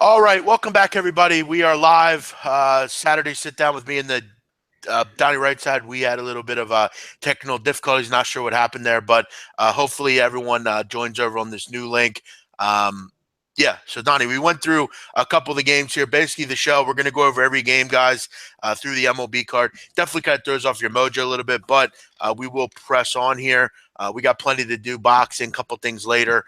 All right, welcome back, everybody. We are live. Saturday sit down with me and the Donnie right side. We had a little bit of technical difficulties. Not sure what happened there, but hopefully everyone joins over on this new link. Yeah, so Donnie, we went through a couple of the games here. Basically, the show, we're going to go over every game, guys, through the MLB card. Definitely kind of throws off your mojo a little bit, but we will press on here. We got plenty to do, boxing, a couple things later.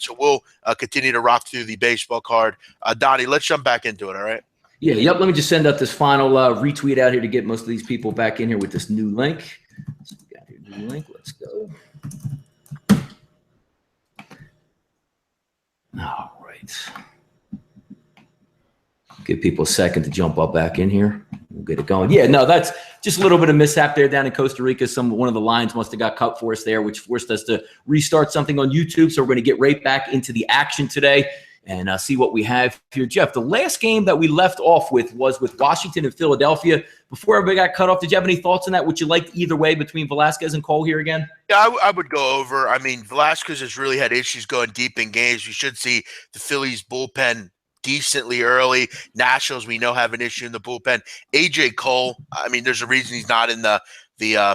So we'll continue to rock through the baseball card. Donnie, let's jump back into it, all right? Yeah, yep. Let me just send out this final retweet out here to get most of these people back in here with this new link. So we got here, new link. Let's go. All right. Give people a second to jump up back in here. We'll get it going. Yeah, no, that's just a little bit of mishap there down in Costa Rica. One of the lines must have got cut for us there, which forced us to restart something on YouTube. So we're going to get right back into the action today and see what we have here. Jeff, the last game that we left off with was with Washington and Philadelphia. Before everybody got cut off, did you have any thoughts on that? Would you like either way between Velasquez and Cole here again? Yeah, I would go over. I mean, Velasquez has really had issues going deep in games. You should see the Phillies bullpen decently early. Nationals, we know, have an issue in the bullpen. AJ Cole, I mean, there's a reason he's not in the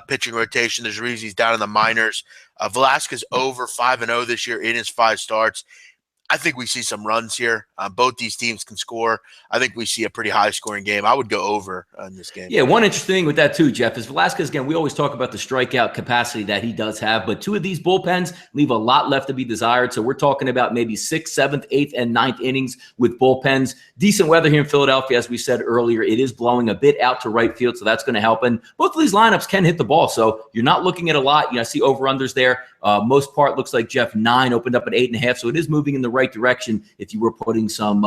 pitching rotation. There's a reason he's down in the minors. Velasquez over 5-0 this year in his 5 starts. I think we see some runs here. Both these teams can score. I think we see a pretty high-scoring game. I would go over in this game. Yeah, one interesting thing with that too, Jeff, is Velasquez, again, we always talk about the strikeout capacity that he does have, but 2 of these bullpens leave a lot left to be desired. So we're talking about maybe 6th, 7th, 8th, and 9th innings with bullpens. Decent weather here in Philadelphia, as we said earlier. It is blowing a bit out to right field, so that's going to help. And both of these lineups can hit the ball, so you're not looking at a lot. You know, I see over-unders there. Most part looks like Jeff 9 opened up at 8.5, so it is moving in the right direction if you were putting some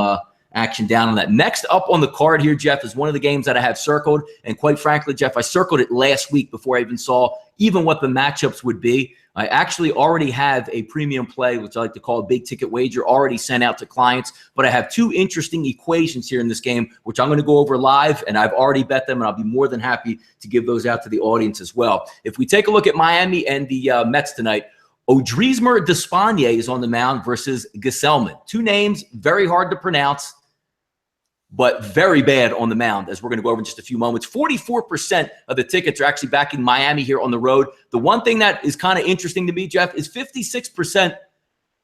action down on that. Next up on the card here, Jeff, is one of the games that I have circled, and quite frankly, Jeff, I circled it last week before I even saw what the matchups would be. I actually already have a premium play, which I like to call a big ticket wager, already sent out to clients, but I have 2 interesting equations here in this game, which I'm going to go over live, and I've already bet them, and I'll be more than happy to give those out to the audience as well. If we take a look at Miami and the Mets tonight, Odrismer Despaigne is on the mound versus Gesellman. 2 names, very hard to pronounce, but very bad on the mound, as we're going to go over in just a few moments. 44% of the tickets are actually backing Miami here on the road. The one thing that is kind of interesting to me, Jeff, is 56%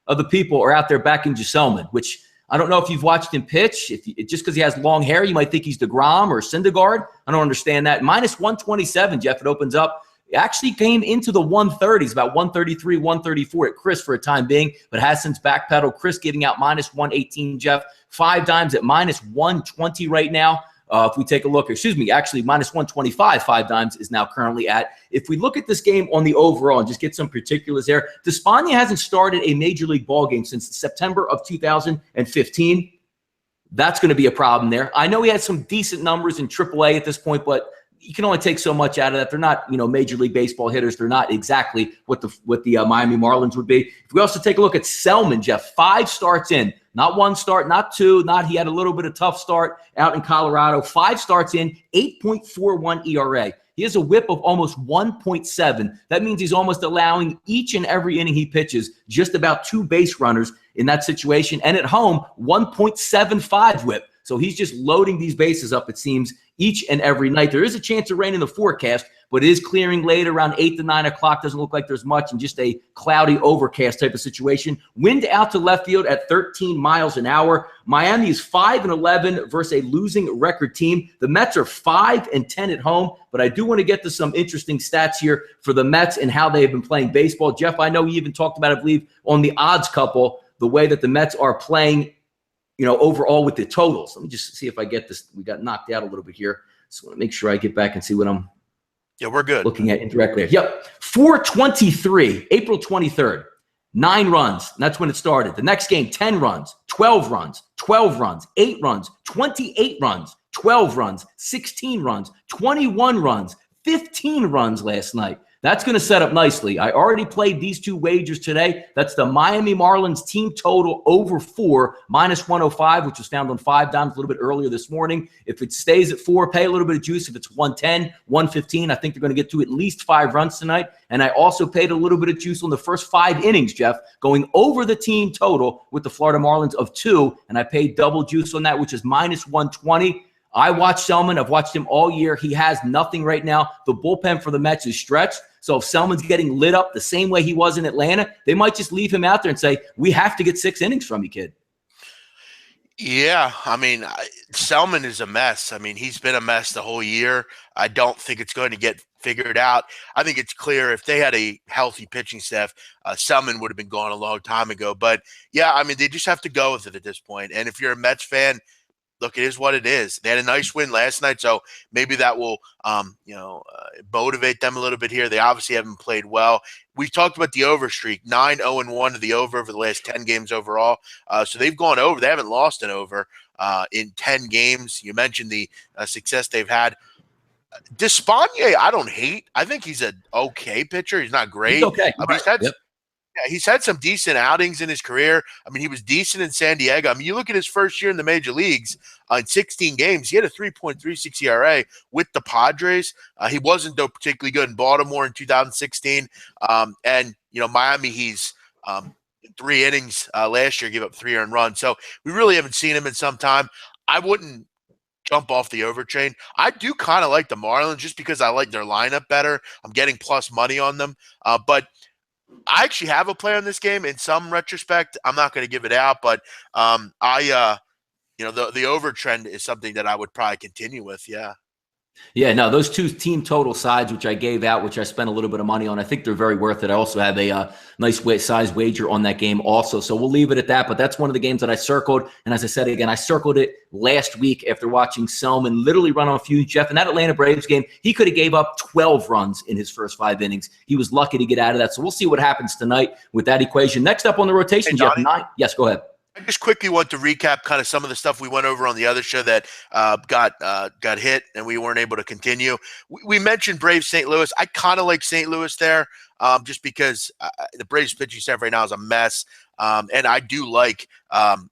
of the people are out there backing Gesellman, which I don't know if you've watched him pitch. Just because he has long hair, you might think he's DeGrom or Syndergaard. I don't understand that. Minus 127, Jeff, it opens up. It actually came into the 130s, about 133, 134 at Chris for a time being, but has since backpedaled. Chris giving out minus 118, Jeff. 5 dimes at minus 120 right now. If we take a look, actually minus 125, 5 dimes is now currently at. If we look at this game on the overall and just get some particulars there, Despaigne hasn't started a major league ball game since September of 2015. That's going to be a problem there. I know he had some decent numbers in AAA at this point, but you can only take so much out of that. They're not, Major League Baseball hitters. They're not exactly what the Miami Marlins would be. If we also take a look at Selman, Jeff, 5 starts in, not 1 start, not 2, he had a little bit of tough start out in Colorado. 5 starts in, 8.41 ERA. He has a whip of almost 1.7. That means he's almost allowing each and every inning he pitches just about 2 base runners in that situation. And at home, 1.75 whip. So he's just loading these bases up, it seems, each and every night. There is a chance of rain in the forecast, but it is clearing late around 8 to 9 o'clock. Doesn't look like there's much, and just a cloudy overcast type of situation. Wind out to left field at 13 miles an hour. Miami is 5-11 versus a losing record team. The Mets are 5-10 at home, but I do want to get to some interesting stats here for the Mets and how they have been playing baseball. Jeff, I know you even talked about, I believe, on the odds couple, the way that the Mets are playing overall with the totals. Let me just see if I get this. We got knocked out a little bit here. So I want to make sure I get back and see what I'm we're good. Looking at indirectly. Yep. 423, April 23rd. 9 runs. That's when it started. The next game, 10 runs, 12 runs, 12 runs, 8 runs, 28 runs, 12 runs, 16 runs, 21 runs, 15 runs last night. That's going to set up nicely. I already played these two wagers today. That's the Miami Marlins team total over 4, -105, which was found on 5 dimes a little bit earlier this morning. If it stays at 4, pay a little bit of juice. If it's 110, 115, I think they're going to get to at least 5 runs tonight. And I also paid a little bit of juice on the first 5 innings, Jeff, going over the team total with the Florida Marlins of 2. And I paid double juice on that, which is -120. I watched Selman. I've watched him all year. He has nothing right now. The bullpen for the Mets is stretched. So if Selman's getting lit up the same way he was in Atlanta, they might just leave him out there and say, we have to get 6 innings from you, kid. Yeah, I mean, Selman is a mess. I mean, he's been a mess the whole year. I don't think it's going to get figured out. I think it's clear if they had a healthy pitching staff, Selman would have been gone a long time ago. But, yeah, I mean, they just have to go with it at this point. And if you're a Mets fan, look, it is what it is. They had a nice win last night, so maybe that will, motivate them a little bit here. They obviously haven't played well. We talked about the over streak, 9-0-1 to the over the last 10 games overall. So they've gone over. They haven't lost an over in 10 games. You mentioned the success they've had. Despaigne, I don't hate. I think he's an okay pitcher. He's not great. He's okay. He's had some decent outings in his career. I mean, he was decent in San Diego. I mean, you look at his first year in the major leagues, in 16 games, he had a 3.36 ERA with the Padres. He wasn't, though, particularly good in Baltimore in 2016. And, Miami, he's 3 innings last year, gave up 3 earned runs. So we really haven't seen him in some time. I wouldn't jump off the over train. I do kind of like the Marlins just because I like their lineup better. I'm getting plus money on them. But I actually have a play on this game in some retrospect. I'm not going to give it out, but the over trend is something that I would probably continue with. Yeah. Yeah, no, those 2 team total sides, which I gave out, which I spent a little bit of money on, I think they're very worth it. I also have a nice size wager on that game also. So we'll leave it at that. But that's one of the games that I circled. And as I said, again, I circled it last week after watching Selman literally run on fumes. Jeff, in that Atlanta Braves game, he could have gave up 12 runs in his first 5 innings. He was lucky to get out of that. So we'll see what happits tonight with that equation. Next up on the rotation, Hey, Jeff. Donnie. Yes, go ahead. I just quickly want to recap kind of some of the stuff we went over on the other show that got hit and we weren't able to continue. We mentioned Braves St. Louis. I kind of like St. Louis there just because the Braves pitching staff right now is a mess. And I do like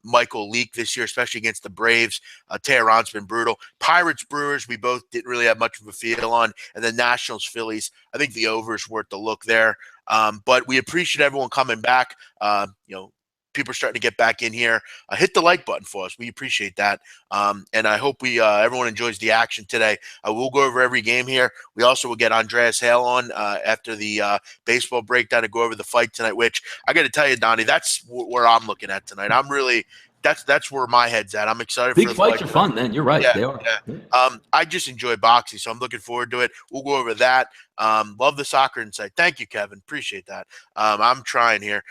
Michael Leake this year, especially against the Braves. Tehran's been brutal. Pirates, Brewers, we both didn't really have much of a feel on. And then Nationals, Phillies, I think the over is worth the look there. But we appreciate everyone coming back. People are starting to get back in here. Hit the like button for us. We appreciate that. And I hope everyone enjoys the action today. We'll go over every game here. We also will get Andreas Hale on after the baseball breakdown to go over the fight tonight, which I got to tell you, Donnie, that's where I'm looking at tonight. I'm really that's where my head's at. I'm excited. Big fights are fun, man. You're right. Yeah, they are. Yeah. I just enjoy boxing, so I'm looking forward to it. We'll go over that. Love the soccer insight. Thank you, Kevin. Appreciate that. I'm trying here.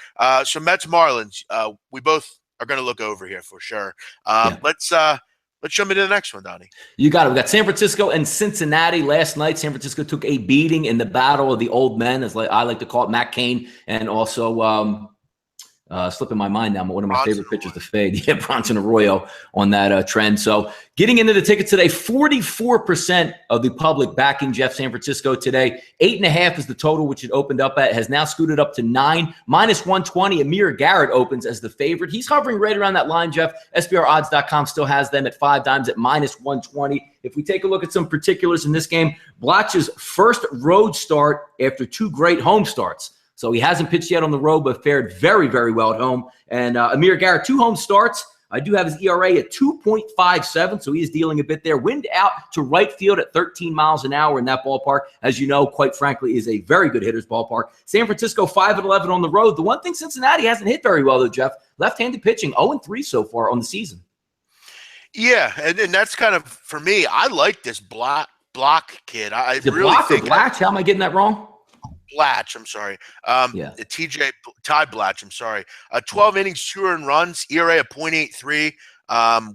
So Mets Marlins. We both are going to look over here for sure. Let's jump into the next one, Donnie. You got it. We got San Francisco and Cincinnati last night. San Francisco took a beating in the battle of the old men, as I like to call it, Matt Cain, and also slipping my mind now, but one of my favorite pitchers to fade. Yeah, Bronson Arroyo on that trend. So getting into the tickets today, 44% of the public backing Jeff San Francisco today. 8.5 is the total, which it opened up at, has now scooted up to 9. -120, Amir Garrett opens as the favorite. He's hovering right around that line, Jeff. SBRodds.com still has them at 5 dimes at -120. If we take a look at some particulars in this game, Blotch's first road start after 2 great home starts. So he hasn't pitched yet on the road, but fared very, very well at home. And Amir Garrett, 2 home starts. I do have his ERA at 2.57, so he is dealing a bit there. Wind out to right field at 13 miles an hour in that ballpark. As you know, quite frankly, is a very good hitter's ballpark. San Francisco 5-11 on the road. The one thing Cincinnati hasn't hit very well, though, Jeff, left-handed pitching, 0-3 so far on the season. Yeah, and that's kind of, for me, I like this Block kid. I really Block think or Blatch? How am I getting that wrong? Blatch, I'm sorry. Ty Blatch, I'm sorry. 12 innings, 2 earned runs, ERA of .83.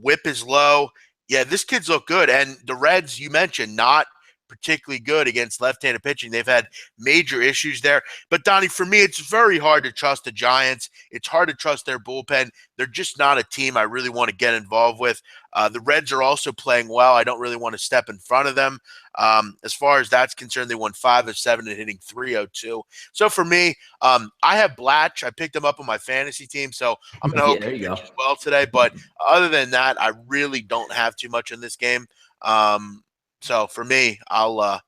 Whip is low. Yeah, this kid's look good. And the Reds, you mentioned, not particularly good against left-handed pitching. They've had major issues there. But, Donnie, for me, it's very hard to trust the Giants. It's hard to trust their bullpen. They're just not a team I really want to get involved with. The Reds are also playing well. I don't really want to step in front of them. As far as that's concerned, they won 5 of 7 and hitting .302. So for me, I have Blatch. I picked him up on my fantasy team, so I'm going to hope he pitches well today. But other than that, I really don't have too much in this game. So for me, I'll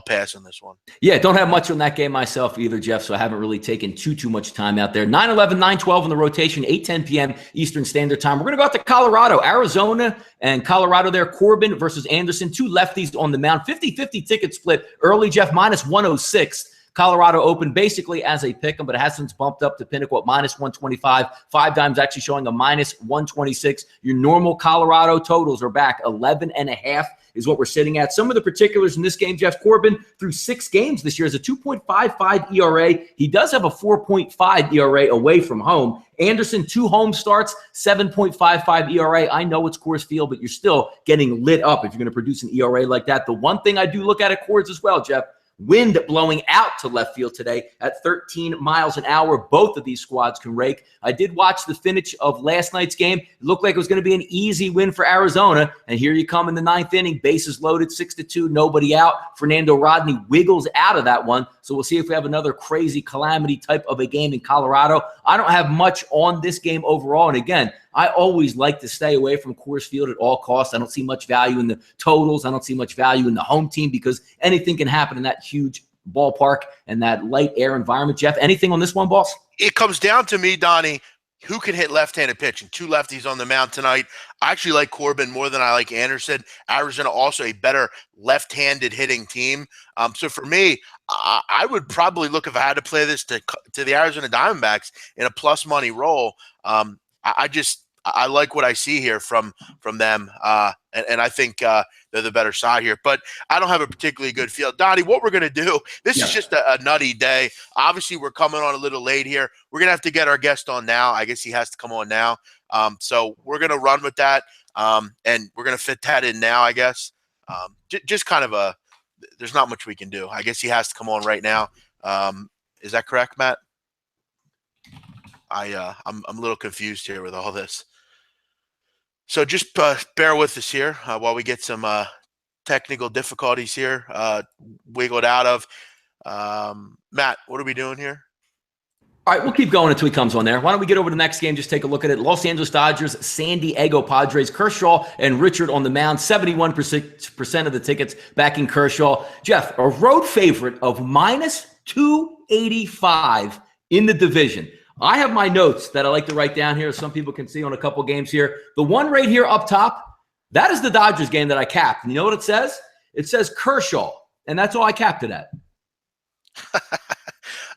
pass on this one. Yeah, don't have much on that game myself either, Jeff, so I haven't really taken too much time out there. 9-11, 9-12 in the rotation, 8:10 p.m. Eastern Standard Time. We're going to go out to Colorado, Arizona, and Colorado there. Corbin versus Anderson, 2 lefties on the mound. 50-50 ticket split early, Jeff, -106. Colorado opened basically as a pick 'em, but it has since bumped up to Pinnacle at -125. 5 Dimes actually showing a -126. Your normal Colorado totals are back 11.5 is what we're sitting at. Some of the particulars in this game, Jeff. Corbin through 6 games this year is a 2.55 ERA. He does have a 4.5 ERA away from home. Anderson, 2 home starts, 7.55 ERA. I know it's Coors Field, but you're still getting lit up if you're going to produce an ERA like that. The one thing I do look at Coors as well, Jeff, wind blowing out to left field today at 13 miles an hour. Both of these squads can rake. I did watch the finish of last night's game. It looked like it was going to be an easy win for Arizona. And here you come in the 9th inning, bases loaded, 6-2, nobody out. Fernando Rodney wiggles out of that one. So we'll see if we have another crazy calamity type of a game in Colorado. I don't have much on this game overall. And again, I always like to stay away from Coors Field at all costs. I don't see much value in the totals. I don't see much value in the home team because anything can happen in that huge ballpark and that light air environment. Jeff, anything on this one, boss? It comes down to me, Donnie, who can hit left-handed pitching. 2 lefties on the mound tonight. I actually like Corbin more than I like Anderson. Arizona also a better left-handed hitting team. So for me, I would probably look, if I had to play this, to the Arizona Diamondbacks in a plus money role. I like what I see here from them, and I think they're the better side here. But I don't have a particularly good feel. Donnie, what we're going to do, this is just a nutty day. Obviously, we're coming on a little late here. We're going to have to get our guest on now. I guess he has to come on now. So we're going to run with that, and we're going to fit that in now, I guess. Just kind of there's not much we can do. I guess he has to come on right now. Is that correct, Matt? I'm a little confused here with all this. So just bear with us here while we get some technical difficulties here wiggled out of. Matt, what are we doing here? All right, we'll keep going until he comes on there. Why don't we get over to the next game? Just take a look at it. Los Angeles Dodgers, San Diego Padres. Kershaw and Richard on the mound. 71% of the tickets backing Kershaw. Jeff, a road favorite of -285 in the division. I have my notes that I like to write down here. Some people can see on a couple games here. The one right here up top, that is the Dodgers game that I capped. And you know what it says? It says Kershaw, and that's all I capped it at.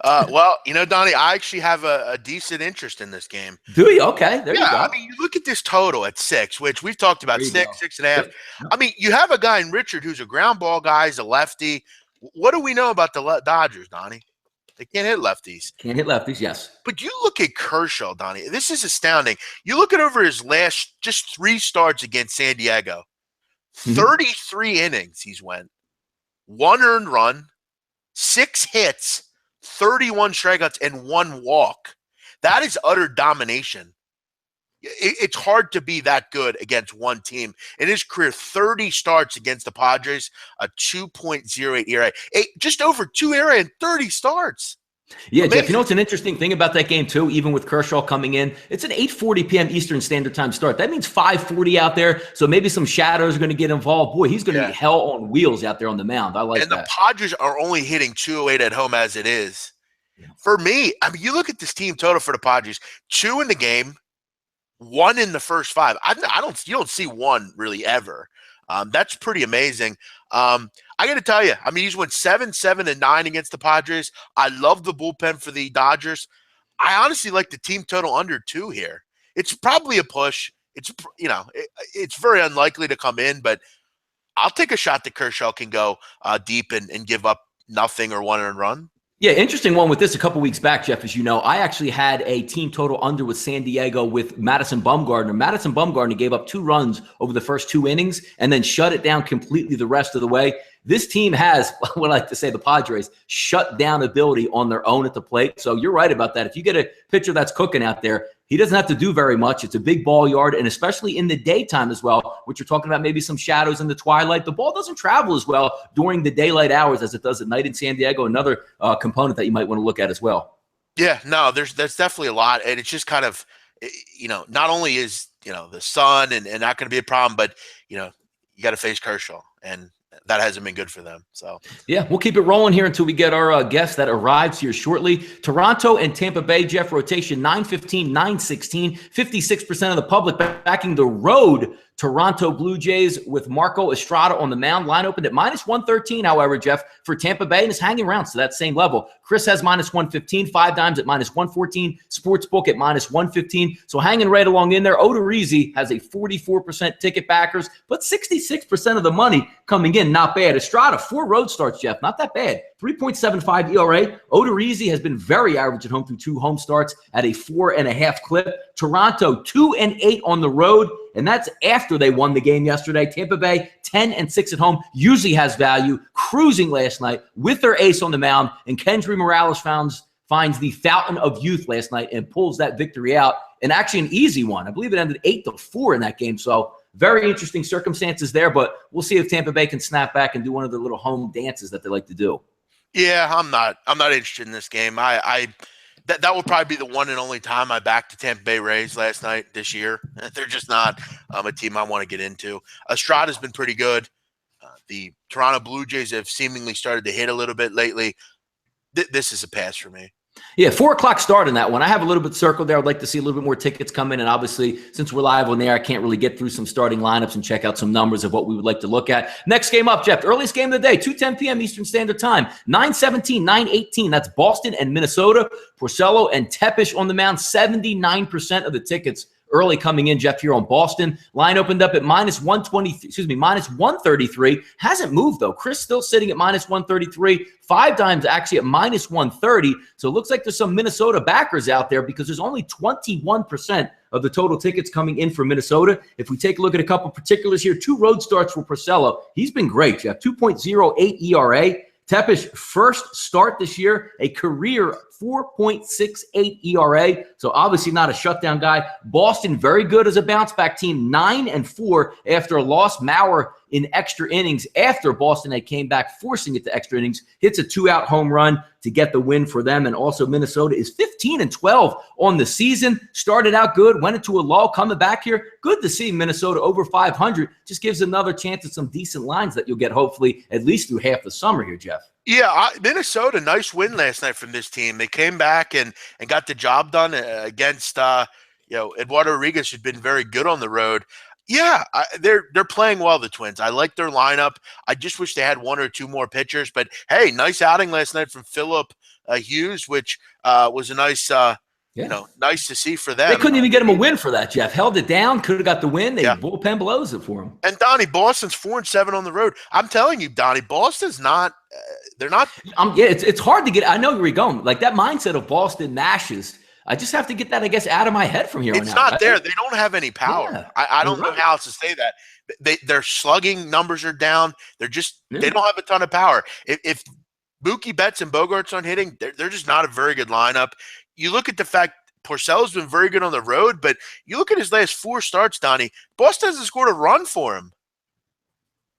Well, Donnie, I actually have a decent interest in this game. Do you? Okay, there you go. I mean, you look at this total at 6, which we've talked about, 6.5. I mean, you have a guy in Richard who's a ground ball guy, he's a lefty. What do we know about the Dodgers, Donnie? They can't hit lefties. Can't hit lefties, yes. But you look at Kershaw, Donnie. This is astounding. You look at over his last just 3 starts against San Diego. 33 innings he's went. 1 earned run, 6 hits, 31 strikeouts, and 1 walk. That is utter domination. It's hard to be that good against one team. In his career, 30 starts against the Padres, a 2.08 ERA. Just over 2 ERA in 30 starts. Yeah, amazing. Jeff, you know what's an interesting thing about that game, too, even with Kershaw coming in? It's an 8:40 p.m. Eastern Standard Time start. That means 5:40 out there, so maybe some shadows are going to get involved. Boy, he's going to be hell on wheels out there on the mound. I like that. And the Padres are only hitting 208 at home as it is. Yeah. For me, I mean, you look at this team total for the Padres, 2 in the game, 1 in the first 5. You don't see 1 really ever. That's pretty amazing. I got to tell you, I mean, he's won 7, 7, and 9 against the Padres. I love the bullpen for the Dodgers. I honestly like the team total under 2 here. It's probably a push. It's very unlikely to come in, but I'll take a shot that Kershaw can go deep and give up nothing or 1 earned run. Yeah, interesting one with this a couple weeks back, Jeff, as you know. I actually had a team total under with San Diego with Madison Bumgarner. Madison Bumgarner gave up 2 runs over the first 2 innings and then shut it down completely the rest of the way. This team has, what I like to say, the Padres, shut down ability on their own at the plate. So you're right about that. If you get a pitcher that's cooking out there, he doesn't have to do very much. It's a big ball yard, and especially in the daytime as well, which you're talking about maybe some shadows in the twilight. The ball doesn't travel as well during the daylight hours as it does at night in San Diego. Another component that you might want to look at as well. Yeah, no, there's definitely a lot, and it's just kind of, not only is the sun and not going to be a problem, but you got to face Kershaw, and that hasn't been good for them. So yeah, we'll keep it rolling here until we get our guest that arrives here shortly. Toronto and Tampa Bay, Jeff, rotation 9-15, 9-16, 56% of the public backing the road Toronto Blue Jays with Marco Estrada on the mound. Line opened at -113, however, Jeff, for Tampa Bay, and is hanging around to that same level. Chris has -115, 5 dimes at -114, Sportsbook at -115. So hanging right along in there. Odorizzi has a 44% ticket backers, but 66% of the money coming in. Not bad. Estrada, 4 road starts, Jeff. Not that bad. 3.75 ERA. Odorizzi has been very average at home through 2 home starts at a 4.5 clip. Toronto, 2-8 on the road, and that's after they won the game yesterday. Tampa Bay, 10-6 at home, usually has value, cruising last night with their ace on the mound, and Kendry Morales finds the fountain of youth last night and pulls that victory out, and actually an easy one. I believe it ended 8-4 in that game, so very interesting circumstances there, but we'll see if Tampa Bay can snap back and do one of their little home dances that they like to do. Yeah, I'm not interested in this game. That will probably be the one and only time I backed the Tampa Bay Rays last night this year. They're just not a team I want to get into. Estrada's been pretty good. The Toronto Blue Jays have seemingly started to hit a little bit lately. This is a pass for me. Yeah, 4 o'clock start in that one. I have a little bit circled there. I'd like to see a little bit more tickets come in. And obviously, since we're live on the air, I can't really get through some starting lineups and check out some numbers of what we would like to look at. Next game up, Jeff. Earliest game of the day, 2:10 p.m. Eastern Standard Time. 9-17, 9-18. That's Boston and Minnesota. Porcello and Tepish on the mound. 79% of the tickets early coming in, Jeff, here on Boston. Line opened up at -133. Hasn't moved, though. Chris still sitting at -133. 5 dimes actually at -130. So it looks like there's some Minnesota backers out there because there's only 21% of the total tickets coming in for Minnesota. If we take a look at a couple particulars here, 2 road starts for Porcello. He's been great, Jeff. 2.08 ERA. Tepish, first start this year, a career 4.68 ERA. So obviously not a shutdown guy. Boston, very good as a bounce-back team, 9-4 after a loss. Mauer in extra innings after Boston had came back, forcing it to extra innings, hits a 2-out home run to get the win for them. And also Minnesota is 15-12 on the season. Started out good, went into a lull, coming back here. Good to see Minnesota over 500. Just gives another chance at some decent lines that you'll get hopefully at least through half the summer here, Jeff. Yeah, Minnesota, nice win last night from this team. They came back and got the job done against Eduardo Rodriguez, who's been very good on the road. Yeah, they're playing well, the Twins. I like their lineup. I just wish they had 1 or 2 more pitchers. But hey, nice outing last night from Phillip Hughes, which was a nice, nice to see for them. They couldn't even get him a win for that, Jeff. Held it down, could have got the win. They bullpen blows it for him. And Donnie, Boston's 4-7 on the road. I'm telling you, Donnie, Boston's not. They're not. It's hard to get. I know where you're going. Like that mindset of Boston mashes. I just have to get that, I guess, out of my head from here on out. It's not there. They don't have any power. Yeah, I don't know how else to say that. Their slugging numbers are down. They're just they don't have a ton of power. If Mookie Betts and Bogarts aren't hitting, they're just not a very good lineup. You look at the fact Porcello's been very good on the road, but you look at his last 4 starts, Donnie. Boston hasn't scored a run for him.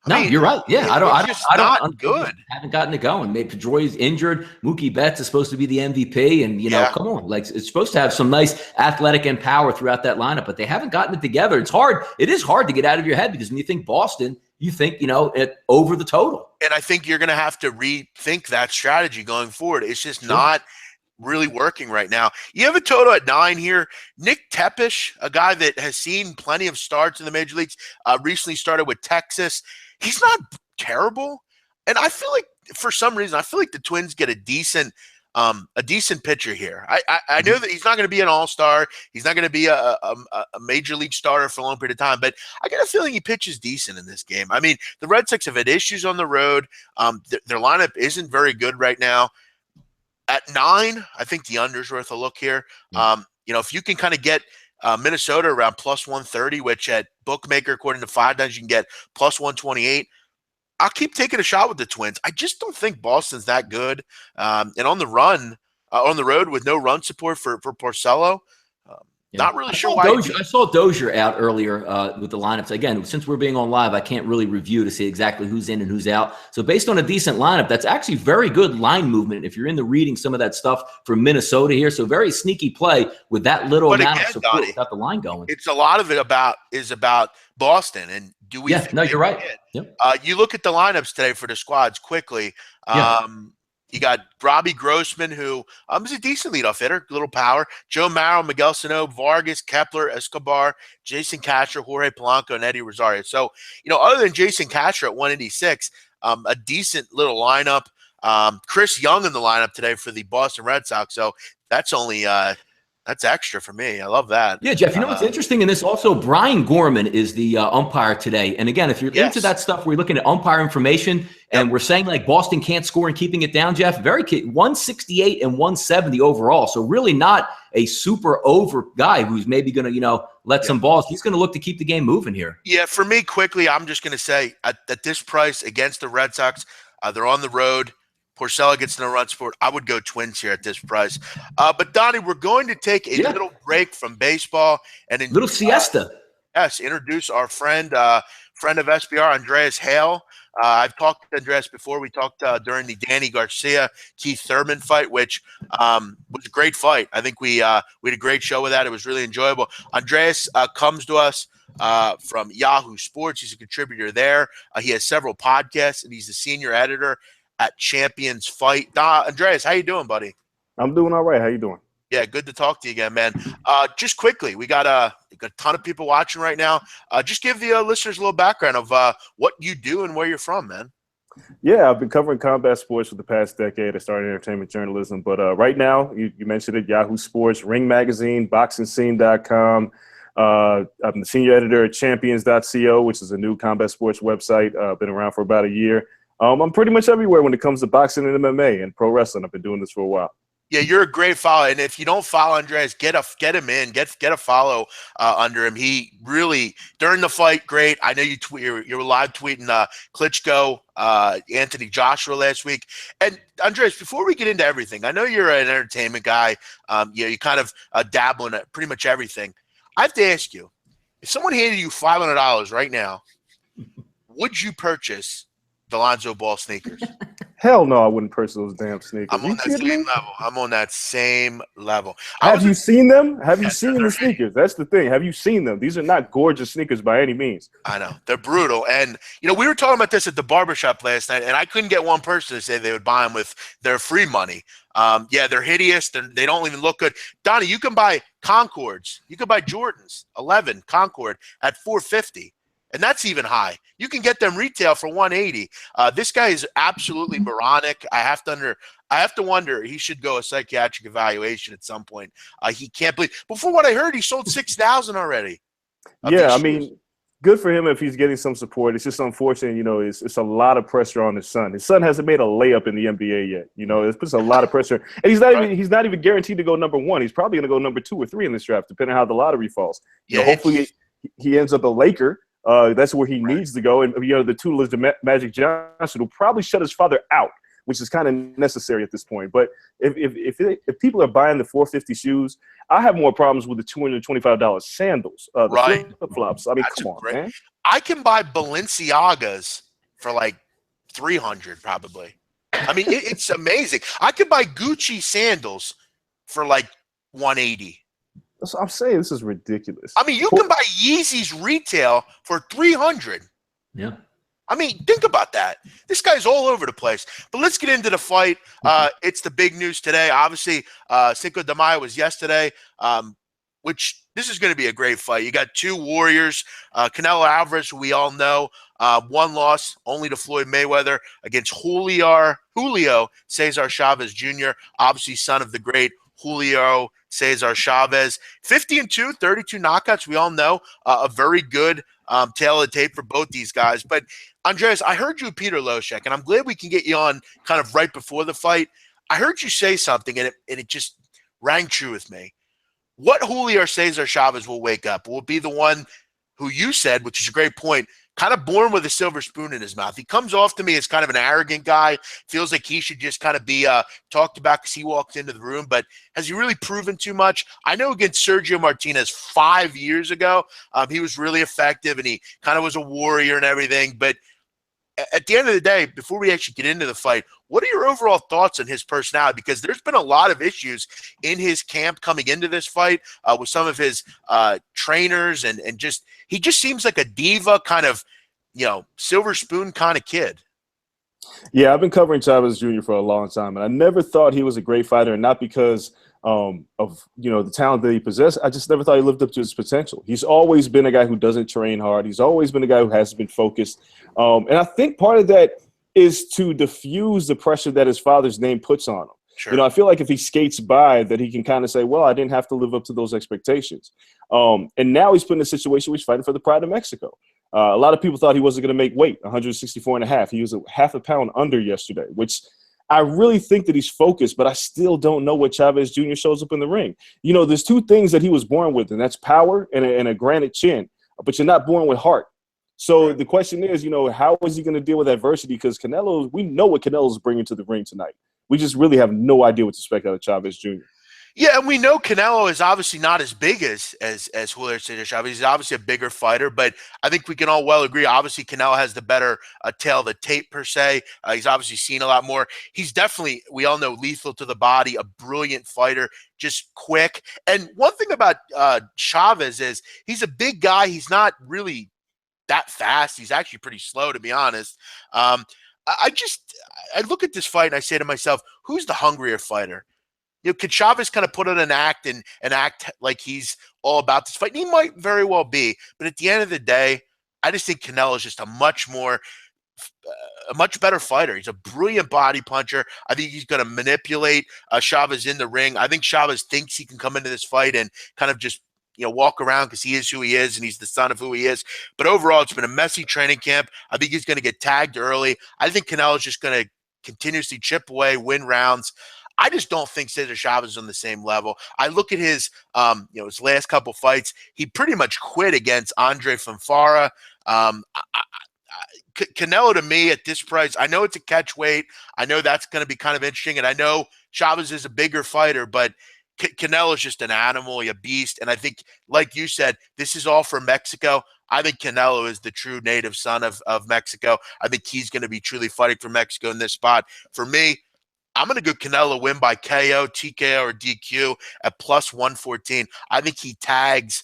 No, you're right. Yeah, I don't. Good. Haven't gotten it going. Maybe Pedroia's injured. Mookie Betts is supposed to be the MVP, and come on, like it's supposed to have some nice athletic and power throughout that lineup, but they haven't gotten it together. It's hard. It is hard to get out of your head because when you think Boston, you think it over the total. And I think you're going to have to rethink that strategy going forward. It's just not really working right now. You have a total at 9 here. Nick Tepish, a guy that has seen plenty of starts in the major leagues, recently started with Texas. He's not terrible, and I feel like for some reason the Twins get a decent pitcher here. I know that he's not going to be an all-star. He's not going to be a major league starter for a long period of time, but I got a feeling he pitches decent in this game. I mean, the Red Sox have had issues on the road. Their lineup isn't very good right now. At 9, I think the under's worth a look here. If you can kind of get Minnesota around +130, which at bookmaker, according to 5 times, you can get +128. I'll keep taking a shot with the Twins. I just don't think Boston's that good. And on the run, on the road with no run support for Porcello, Yeah. not really sure why. I saw Dozier out earlier with the lineups. Again, since we're being on live, I can't really review to see exactly who's in and who's out. So based on a decent lineup, that's actually very good line movement if you're into reading some of that stuff from Minnesota here. So very sneaky play with that little amount of support Donnie, without the line going. It's a lot of it about Boston. And do we think you're right. Yep. You look at the lineups today for the squads quickly. You got Robbie Grossman, who is a decent leadoff hitter, little power. Joe Morrow, Miguel Sano, Vargas, Kepler, Escobar, Jason Castro, Jorge Polanco, and Eddie Rosario. So, other than Jason Castro at 186, a decent little lineup. Chris Young in the lineup today for the Boston Red Sox. So that's only that's extra for me. I love that. Yeah, Jeff, what's interesting in this also, Brian Gorman is the umpire today. And again, if you're into that stuff, we're looking at umpire information and we're saying like Boston can't score and keeping it down, Jeff, 168 and 170 overall. So really not a super over guy who's maybe going to, let some balls. He's going to look to keep the game moving here. Yeah, for me, quickly, I'm just going to say at this price against the Red Sox, they're on the road. Porcello gets no run support. I would go Twins here at this price. But, Donnie, we're going to take a little break from baseball. And little siesta. Yes, introduce our friend of SBR, Andreas Hale. I've talked to Andreas before. We talked during the Danny Garcia-Keith Thurman fight, which was a great fight. I think we had a great show with that. It was really enjoyable. Andreas comes to us from Yahoo Sports. He's a contributor there. He has several podcasts, and he's the senior editor at Champions Fight. Andreas, how you doing, buddy? I'm doing all right. How you doing? Yeah, good to talk to you again, man. Just quickly, we got a ton of people watching right now. Just give the listeners a little background of what you do and where you're from, man. Yeah, I've been covering combat sports for the past decade. I started entertainment journalism, but right now, you mentioned it, Yahoo Sports, Ring Magazine, BoxingScene.com. I'm the senior editor at Champions.co, which is a new combat sports website. Been around for about a year. I'm pretty much everywhere when it comes to boxing and MMA and pro wrestling. I've been doing this for a while. Yeah, you're a great follow, and if you don't follow Andreas, get him in, get a follow under him. He really during the fight, great. I know you were live tweeting Klitschko, Anthony Joshua last week. And Andreas, before we get into everything, I know you're an entertainment guy. You kind of dabble in pretty much everything. I have to ask you, if someone handed you $500 right now, would you purchase the Lonzo Ball sneakers? Hell no, I wouldn't purchase those damn sneakers. I'm on that same level. Have you seen them? Have you seen the sneakers? That's the thing. Have you seen them? These are not gorgeous sneakers by any means. I know. They're brutal. And, we were talking about this at the barbershop last night, and I couldn't get one person to say they would buy them with their free money. They're hideous. They don't even look good. Donnie, you can buy Concords. You can buy Jordans, 11 Concord at $450. And that's even high. You can get them retail for $180. This guy is absolutely moronic. I have to wonder. He should go a psychiatric evaluation at some point. He can't believe. Before what I heard, he sold 6,000 already. Yeah, I mean, good for him if he's getting some support. It's just unfortunate, it's a lot of pressure on his son. His son hasn't made a layup in the NBA yet. It puts a lot of pressure. And he's not even guaranteed to go number one. He's probably going to go number 2 or 3 in this draft, depending on how the lottery falls. Hopefully he ends up a Laker. That's where he needs to go. And, the two to Magic Johnson will probably shut his father out, which is kind of necessary at this point. But if people are buying the $450 shoes, I have more problems with the $225 sandals, the flip-flops. I mean, come on, man. I can buy Balenciagas for like $300 probably. I mean, it's amazing. I could buy Gucci sandals for like $180. I'm saying this is ridiculous. I mean, you can buy Yeezys retail for $300. Yeah. I mean, think about that. This guy's all over the place. But let's get into the fight. It's the big news today. Obviously, Cinco de Mayo was yesterday, which this is going to be a great fight. You got two warriors. Canelo Alvarez, who we all know, one loss only to Floyd Mayweather against Julio Cesar Chavez Jr., obviously son of the great Julio Cesar Chavez. 50-2, 32 knockouts. We all know a very good tail of the tape for both these guys. But, Andreas, I heard you with Peter Loshek, and I'm glad we can get you on kind of right before the fight. I heard you say something, and it just rang true with me. What Julio Cesar Chavez will wake up? Will it be the one who you said, which is a great point, kind of born with a silver spoon in his mouth. He comes off to me as kind of an arrogant guy, feels like he should just kind of be talked about because he walked into the room, but has he really proven too much? I know against Sergio Martinez 5 years ago, he was really effective and he kind of was a warrior and everything, but at the end of the day, before we actually get into the fight, what are your overall thoughts on his personality? Because there's been a lot of issues in his camp coming into this fight with some of his trainers, and just he just seems like a diva kind of, silver spoon kind of kid. Yeah, I've been covering Chavez Jr. for a long time, and I never thought he was a great fighter, and not because of the talent that he possessed. I just never thought he lived up to his potential. He's always been a guy who doesn't train hard. He's always been a guy who hasn't been focused, and I think part of that is to diffuse the pressure that his father's name puts on him. Sure. I feel like if he skates by, that he can kind of say, well, I didn't have to live up to those expectations. And now he's put in a situation where he's fighting for the pride of Mexico. A lot of people thought he wasn't going to make weight, 164.5. He was a half a pound under yesterday, which I really think that he's focused, but I still don't know what Chavez Jr. shows up in the ring. There's two things that he was born with, and that's power and a granite chin, but you're not born with heart. So the question is, how is he going to deal with adversity? Because we know what Canelo's bringing to the ring tonight. We just really have no idea what to expect out of Chavez Jr. Yeah, and we know Canelo is obviously not as big as Julio Cesar Chavez. He's obviously a bigger fighter, but I think we can all well agree. Obviously, Canelo has the better tail of the tape per se. He's obviously seen a lot more. He's definitely, we all know, lethal to the body, a brilliant fighter, just quick. And one thing about Chavez is he's a big guy. He's not really that fast. He's actually pretty slow, to be honest. I look at this fight and I say to myself, who's the hungrier fighter? Could Chavez kind of put on an act and act like he's all about this fight? And he might very well be, but at the end of the day, I just think Canelo is just a much better fighter. He's a brilliant body puncher. I think he's going to manipulate Chavez in the ring. I think Chavez thinks he can come into this fight and kind of just walk around because he is who he is and he's the son of who he is. But overall, it's been a messy training camp. I think he's going to get tagged early. I think Canelo is just going to continuously chip away, win rounds. I just don't think Cesar Chavez is on the same level. I look at his, his last couple fights. He pretty much quit against Andre Fanfara. Canelo, to me, at this price, I know it's a catch weight. I know that's going to be kind of interesting, and I know Chavez is a bigger fighter, but Canelo is just an animal, a beast. And I think, like you said, this is all for Mexico. I think Canelo is the true native son of Mexico. I think he's going to be truly fighting for Mexico in this spot. For me, I'm going to go Canelo win by KO, TKO, or DQ at plus 114. I think he tags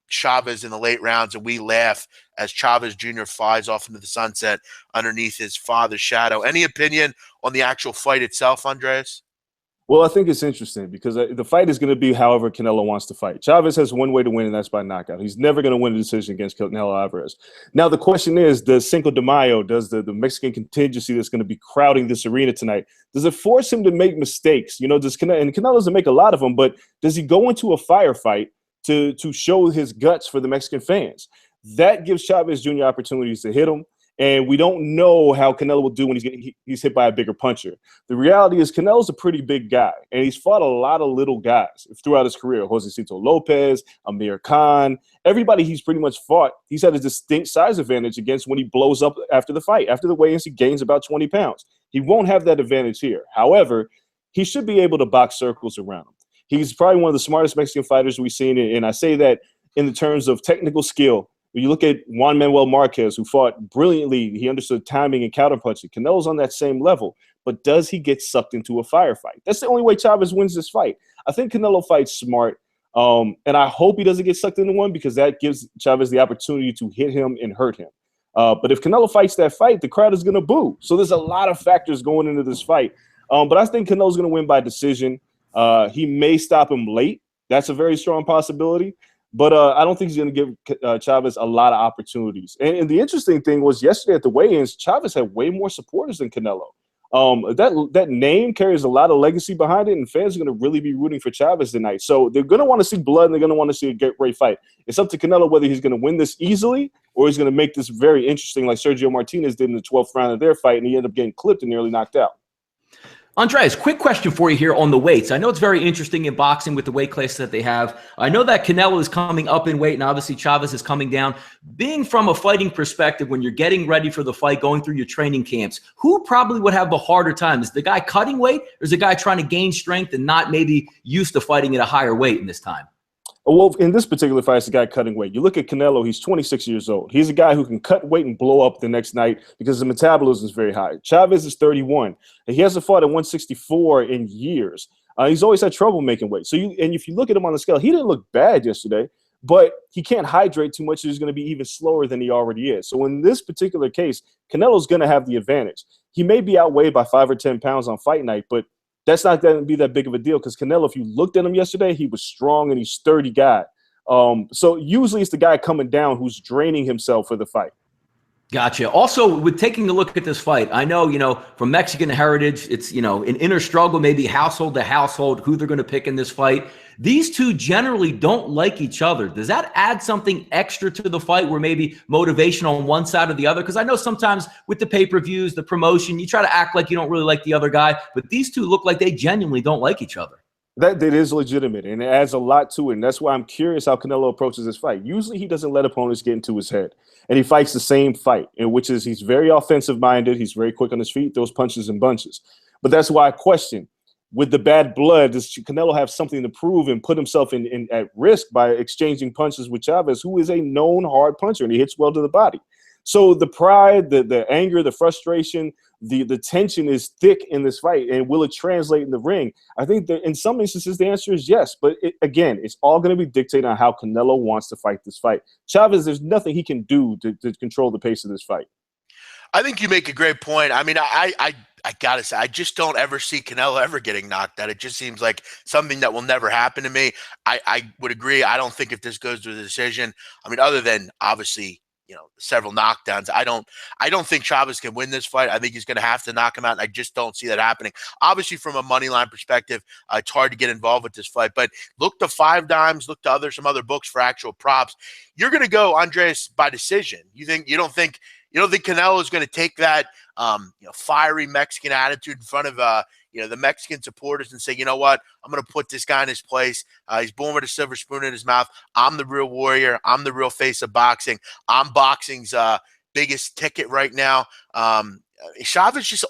Chavez in the late rounds, and we laugh as Chavez Jr. flies off into the sunset underneath his father's shadow. Any opinion on the actual fight itself, Andreas? Well, I think it's interesting because the fight is going to be however Canelo wants to fight. Chavez has one way to win, and that's by knockout. He's never going to win a decision against Canelo Alvarez. Now, the question is, does Cinco de Mayo, does the Mexican contingency that's going to be crowding this arena tonight, does it force him to make mistakes? Does Canelo doesn't make a lot of them, but does he go into a firefight to show his guts for the Mexican fans? That gives Chavez Jr. opportunities to hit him. And we don't know how Canelo will do when he's hit by a bigger puncher. The reality is Canelo's a pretty big guy, and he's fought a lot of little guys throughout his career. Josecito Lopez, Amir Khan, everybody he's pretty much fought, he's had a distinct size advantage against when he blows up after the fight. After the weigh-ins, he gains about 20 pounds. He won't have that advantage here. However, he should be able to box circles around him. He's probably one of the smartest Mexican fighters we've seen, and I say that in the terms of technical skill. When you look at Juan Manuel Marquez, who fought brilliantly, he understood timing and counterpunching. Canelo's on that same level, but does he get sucked into a firefight? That's the only way Chavez wins this fight. I think Canelo fights smart, and I hope he doesn't get sucked into one because that gives Chavez the opportunity to hit him and hurt him. But if Canelo fights that fight, the crowd is going to boo. So there's a lot of factors going into this fight. But I think Canelo's going to win by decision. He may stop him late. That's a very strong possibility. But I don't think he's going to give Chavez a lot of opportunities. And the interesting thing was yesterday at the weigh-ins, Chavez had way more supporters than Canelo. That name carries a lot of legacy behind it, and fans are going to really be rooting for Chavez tonight. So they're going to want to see blood, and they're going to want to see a great fight. It's up to Canelo whether he's going to win this easily or he's going to make this very interesting like Sergio Martinez did in the 12th round of their fight, and he ended up getting clipped and nearly knocked out. Andreas, quick question for you here on the weights. I know it's very interesting in boxing with the weight classes that they have. I know that Canelo is coming up in weight, and obviously Chavez is coming down. Being from a fighting perspective, when you're getting ready for the fight, going through your training camps, who probably would have the harder time? Is the guy cutting weight, or is the guy trying to gain strength and not maybe used to fighting at a higher weight in this time? Well, in this particular fight, it's a guy cutting weight. You look at Canelo, he's 26 years old. He's a guy who can cut weight and blow up the next night because the metabolism is very high. Chavez is 31. And he hasn't fought at 164 in years. He's always had trouble making weight. And if you look at him on the scale, he didn't look bad yesterday, but he can't hydrate too much. He's going to be even slower than he already is. So in this particular case, Canelo's going to have the advantage. He may be outweighed by 5 or 10 pounds on fight night, but that's not going to be that big of a deal because Canelo, if you looked at him yesterday, he was strong and he's sturdy guy. So usually it's the guy coming down who's draining himself for the fight. Gotcha. Also, with taking a look at this fight, I know, from Mexican heritage, it's, an inner struggle, maybe household to household, who they're going to pick in this fight. These two generally don't like each other. Does that add something extra to the fight where maybe motivation on one side or the other? Because I know sometimes with the pay-per-views, the promotion, you try to act like you don't really like the other guy, but these two look like they genuinely don't like each other. That is legitimate, and it adds a lot to it, and that's why I'm curious how Canelo approaches this fight. Usually he doesn't let opponents get into his head, and he fights the same fight, which is he's very offensive-minded, he's very quick on his feet, throws punches and bunches. But that's why I question, with the bad blood, does Canelo have something to prove and put himself in at risk by exchanging punches with Chavez, who is a known hard puncher, and he hits well to the body? So the pride, the anger, the frustration, the tension is thick in this fight, and will it translate in the ring? I think that in some instances the answer is yes, but again, it's all going to be dictated on how Canelo wants to fight this fight. Chavez, there's nothing he can do to control the pace of this fight. I think you make a great point. I mean, I gotta say, I just don't ever see Canelo ever getting knocked out. It just seems like something that will never happen to me. I would agree. I don't think if this goes to a decision, I mean, other than obviously, several knockdowns, I don't think Chavez can win this fight. I think he's going to have to knock him out, and I just don't see that happening. Obviously, from a money line perspective, it's hard to get involved with this fight, but look to 5 dimes, look to some other books for actual props. You're going to go, Andres, by decision. You don't think Canelo is going to take that fiery Mexican attitude in front of the Mexican supporters and say, you know what, I'm going to put this guy in his place. He's born with a silver spoon in his mouth. I'm the real warrior. I'm the real face of boxing. I'm boxing's biggest ticket right now. Chavez just,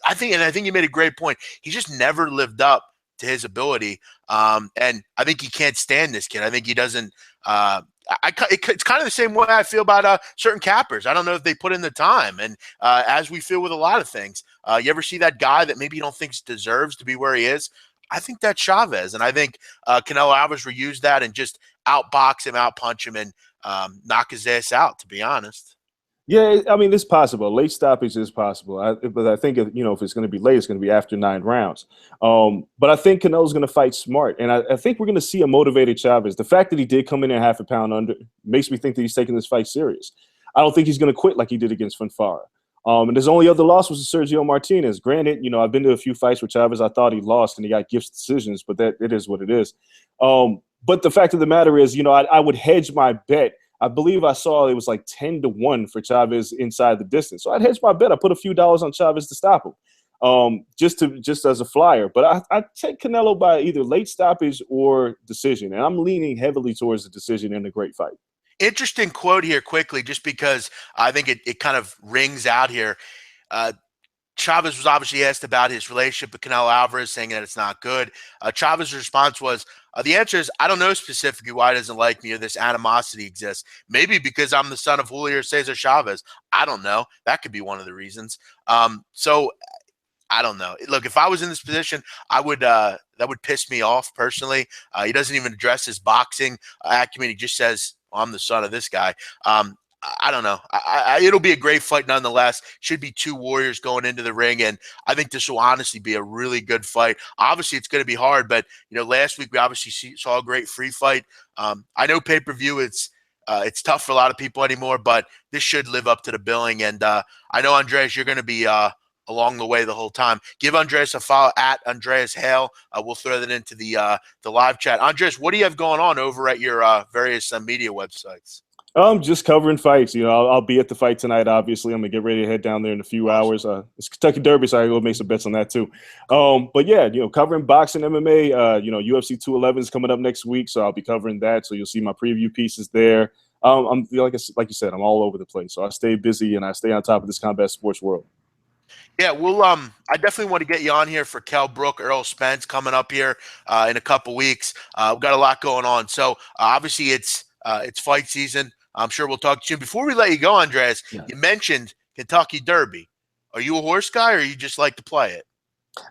I think you made a great point. He just never lived up to his ability. And I think he can't stand this kid. I think he doesn't. It's kind of the same way I feel about certain cappers. I don't know if they put in the time, and as we feel with a lot of things. You ever see that guy that maybe you don't think deserves to be where he is? I think that's Chavez, and I think Canelo Alvarez will use that and just outbox him, outpunch him, and knock his ass out, to be honest. Yeah, I mean, it's possible. Late stoppage is possible. But I think, if it's going to be late, it's going to be after 9 rounds. But I think Canelo's going to fight smart. And I think we're going to see a motivated Chavez. The fact that he did come in at half a pound under makes me think that he's taking this fight serious. I don't think he's going to quit like he did against Fonfara. And his only other loss was to Sergio Martinez. Granted, I've been to a few fights with Chavez. I thought he lost and he got gift decisions, but it is what it is. But the fact of the matter is, I would hedge my bet. I believe I saw it was like 10-1 for Chavez inside the distance. So I'd hedge my bet. I put a few dollars on Chavez to stop him, just as a flyer. But I take Canelo by either late stoppage or decision, and I'm leaning heavily towards the decision in a great fight. Interesting quote here quickly, just because I think it kind of rings out here. Chavez was obviously asked about his relationship with Canelo Alvarez, saying that it's not good. Chavez's response was, the answer is, I don't know specifically why he doesn't like me or this animosity exists. Maybe because I'm the son of Julio Cesar Chavez. I don't know. That could be one of the reasons. So I don't know. Look, if I was in this position, I would that would piss me off personally. He doesn't even address his boxing acumen. He just says, I'm the son of this guy. I don't know. It'll be a great fight nonetheless. Should be 2 warriors going into the ring, and I think this will honestly be a really good fight. Obviously, it's going to be hard, but last week we obviously saw a great free fight. I know pay-per-view it's tough for a lot of people anymore, but this should live up to the billing. And I know, Andreas, you're going to be along the way the whole time. Give Andreas a follow at Andreas Hale. We'll throw that into the live chat. Andreas, what do you have going on over at your various media websites? Just covering fights. I'll be at the fight tonight. Obviously, I'm gonna get ready to head down there in a few hours. It's Kentucky Derby, so I go make some bets on that too. But yeah, covering boxing, MMA. UFC 211 is coming up next week, so I'll be covering that. So you'll see my preview pieces there. I'm like you said, I'm all over the place, so I stay busy and I stay on top of this combat sports world. Yeah, well, I definitely want to get you on here for Kell Brook, Earl Spence coming up here in a couple weeks. We've got a lot going on, so obviously it's fight season. I'm sure we'll talk to you. Before we let you go, Andres, you mentioned Kentucky Derby. Are you a horse guy, or you just like to play it?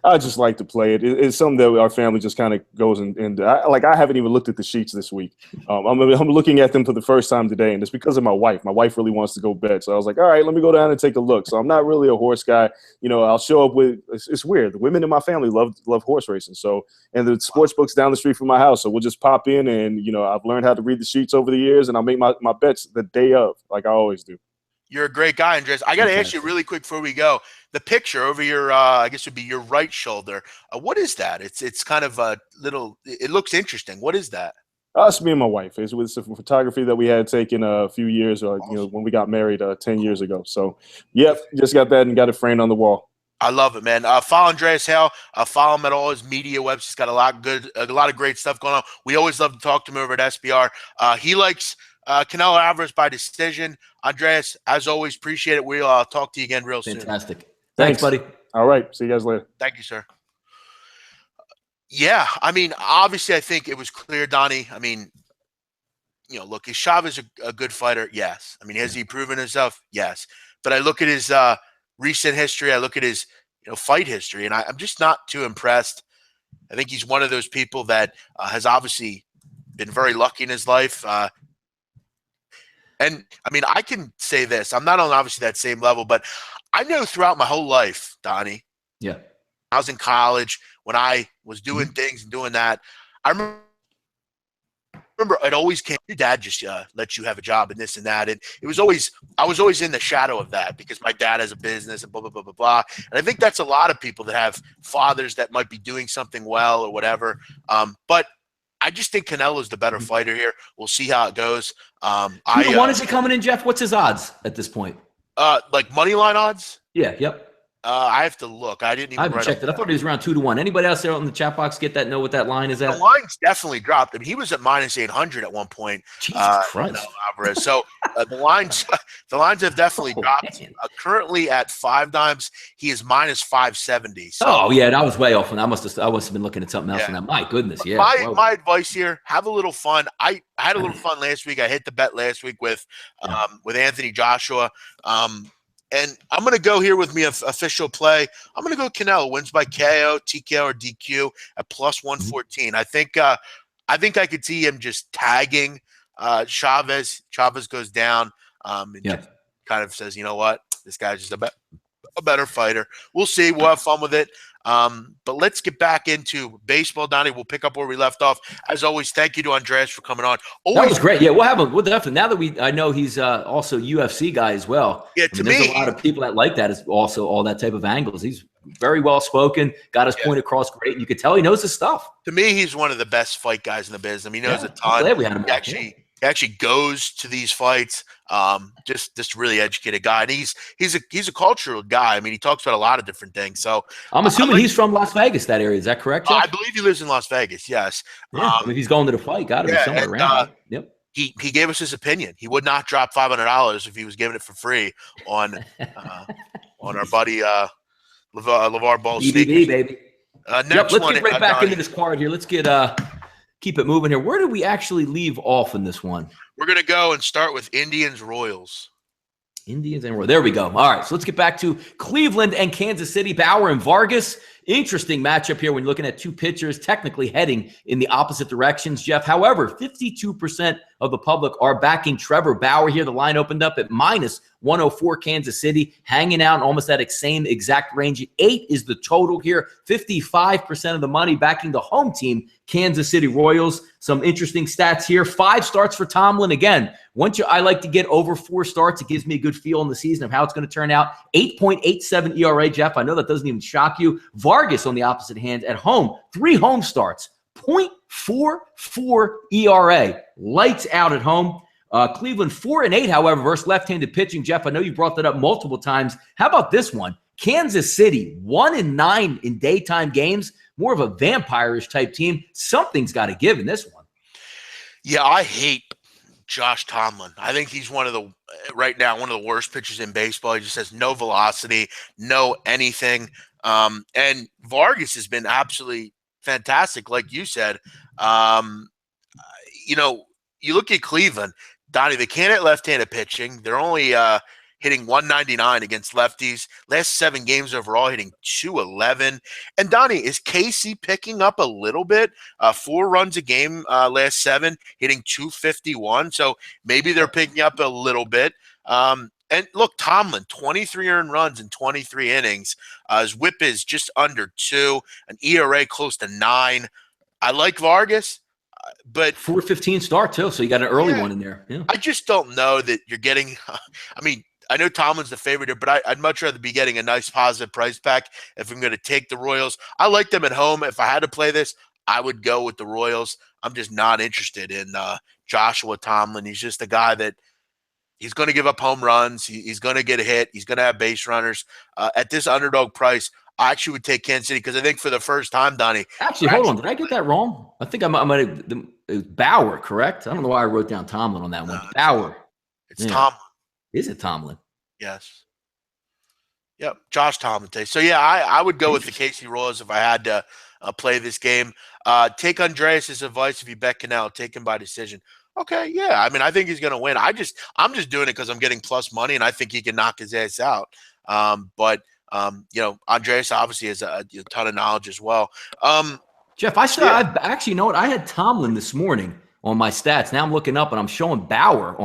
I just like to play it. It's something that our family just kind of goes and I haven't even looked at the sheets this week. I'm looking at them for the first time today, and it's because of my wife. My wife really wants to go bet, so I was like, all right, let me go down and take a look. So I'm not really a horse guy. I'll show up with. It's weird. The women in my family love horse racing. So and the sports book's down the street from my house, so we'll just pop in and I've learned how to read the sheets over the years, and I'll make my bets the day of, like I always do. You're a great guy, Andres. I got to ask you really quick before we go. The picture over your, I guess it would be your right shoulder. What is that? It's kind of a little. It looks interesting. What is that? It's me and my wife. It's with some photography that we had taken a few years, when we got married 10 years ago. So, yep, just got that and got it framed on the wall. I love it, man. Follow Andreas Hale. Follow him at all his media websites. He's got a lot of great stuff going on. We always love to talk to him over at SBR. He likes Canelo Alvarez by decision. Andreas, as always, appreciate it. We'll talk to you again real soon. Fantastic. Thanks, buddy. All right. See you guys later. Thank you, sir. Yeah, I mean, obviously, I think it was clear, Donnie. I mean, look, is Chavez a good fighter? Yes. I mean, has he proven himself? Yes. But I look at his recent history. I look at his fight history, and I'm just not too impressed. I think he's one of those people that has obviously been very lucky in his life. And I mean, I can say this. I'm not on obviously that same level, but I know throughout my whole life, Donnie. Yeah. I was in college when I was doing things and doing that. I remember it always came, your dad just let you have a job and this and that. And I was always in the shadow of that because my dad has a business and blah, blah, blah, blah, blah. And I think that's a lot of people that have fathers that might be doing something well or whatever. But I just think Canelo's the better fighter here. We'll see how it goes. One is he coming in, Jeff? What's his odds at this point? Like money line odds? Yeah, yep. I have to look. I haven't checked it. I thought he was around 2-1. Anybody else there on the chat box know what that line is at? The line's definitely dropped. I mean, he was at -800 at one point. Jesus Christ. Alvarez. So the lines have definitely dropped. Currently at 5 dimes, he is -570. So, yeah, that was way off. And I must have been looking at something else. Yeah. My goodness, yeah. My advice here: have a little fun. I had a little fun last week. I hit the bet last week with Anthony Joshua. And I'm going to go here with me official play. I'm going to go Canelo wins by KO, TKO, or DQ at +114. I think I could see him just tagging Chavez. Chavez goes down and just kind of says, you know what, this guy's just a better fighter. We'll see. We'll have fun with it. But let's get back into baseball, Donnie. We'll pick up where we left off. As always, thank you to Andreas for coming on. That was great. Yeah, we'll definitely. Now that I know he's also a UFC guy as well. Yeah, there's a lot of people that like that. Is also all that type of angles. He's very well spoken. Got his point across great. And you could tell he knows his stuff. To me, he's one of the best fight guys in the business. I mean, he knows a ton. I'm glad we had him. He actually goes to these fights. Just really educated guy, and he's a cultural guy. I mean, he talks about a lot of different things. So I'm assuming he's from Las Vegas, that area. Is that correct, Jeff? I believe he lives in Las Vegas. Yes. Yeah, if he's going to the fight, got to be somewhere around. Yep. He gave us his opinion. He would not drop $500 if he was giving it for free on our buddy LeVar Ball BBB, baby. Next let's one, get right back into this card here. Let's get keep it moving here. Where did we actually leave off in this one? We're going to go and start with Indians Royals. Indians and Royals. There we go. All right, so let's get back to Cleveland and Kansas City. Bauer and Vargas. Interesting matchup here when you're looking at two pitchers technically heading in the opposite directions, Jeff. However, 52% of the public are backing Trevor Bauer here. The line opened up at -104 Kansas City, hanging out in almost that same exact range. 8 is the total here. 55% of the money backing the home team, Kansas City Royals. Some interesting stats here. 5 starts for Tomlin. Again, I like to get over 4 starts. It gives me a good feel in the season of how it's going to turn out. 8.87 ERA, Jeff. I know that doesn't even shock you. Vargas, on the opposite hand, at home, 3 home starts, .44 ERA. Lights out at home. Cleveland 4-8, however, versus left-handed pitching. Jeff, I know you brought that up multiple times. How about this one? Kansas City 1-9 in daytime games. More of a vampire-ish type team. Something's got to give in this one. Yeah, I hate Josh Tomlin. I think he's right now one of the worst pitchers in baseball. He just has no velocity, no anything. And Vargas has been absolutely fantastic, like you said. You look at Cleveland, Donnie, they can't hit left-handed pitching. They're only hitting 199 against lefties. Last 7 games overall, hitting 211. And Donnie, is KC picking up a little bit? 4 runs a game last 7, hitting 251. So maybe they're picking up a little bit. And look, Tomlin, 23 earned runs in 23 innings. His whip is just under 2, an ERA close to 9. I like Vargas. But 4-15 start too, so you got an early one in there. Yeah. I just don't know that you're getting. I mean, I know Tomlin's the favorite here, but I'd much rather be getting a nice positive price pack if I'm going to take the Royals. I like them at home. If I had to play this, I would go with the Royals. I'm just not interested in Joshua Tomlin. He's just a guy that he's going to give up home runs. He's going to get a hit. He's going to have base runners. At this underdog price, I actually would take Kansas City because I think for the first time, Donnie. Actually, hold on. Did I get that wrong? I think I might have. It was Bauer, correct? I don't know why I wrote down Tomlin on that one. Bauer. It's Tomlin. Is it Tomlin? Yes. Yep. Josh Tomlin. So, yeah, I would go with the KC Royals if I had to play this game. Take Andreas' advice if you bet Canelo. Take him by decision. Okay, yeah. I mean, I think he's going to win. I'm just doing it because I'm getting plus money, and I think he can knock his ass out. Andreas obviously has a ton of knowledge as well. Jeff, I actually, you know what? I had Tomlin this morning on my stats. Now I'm looking up and I'm showing Bauer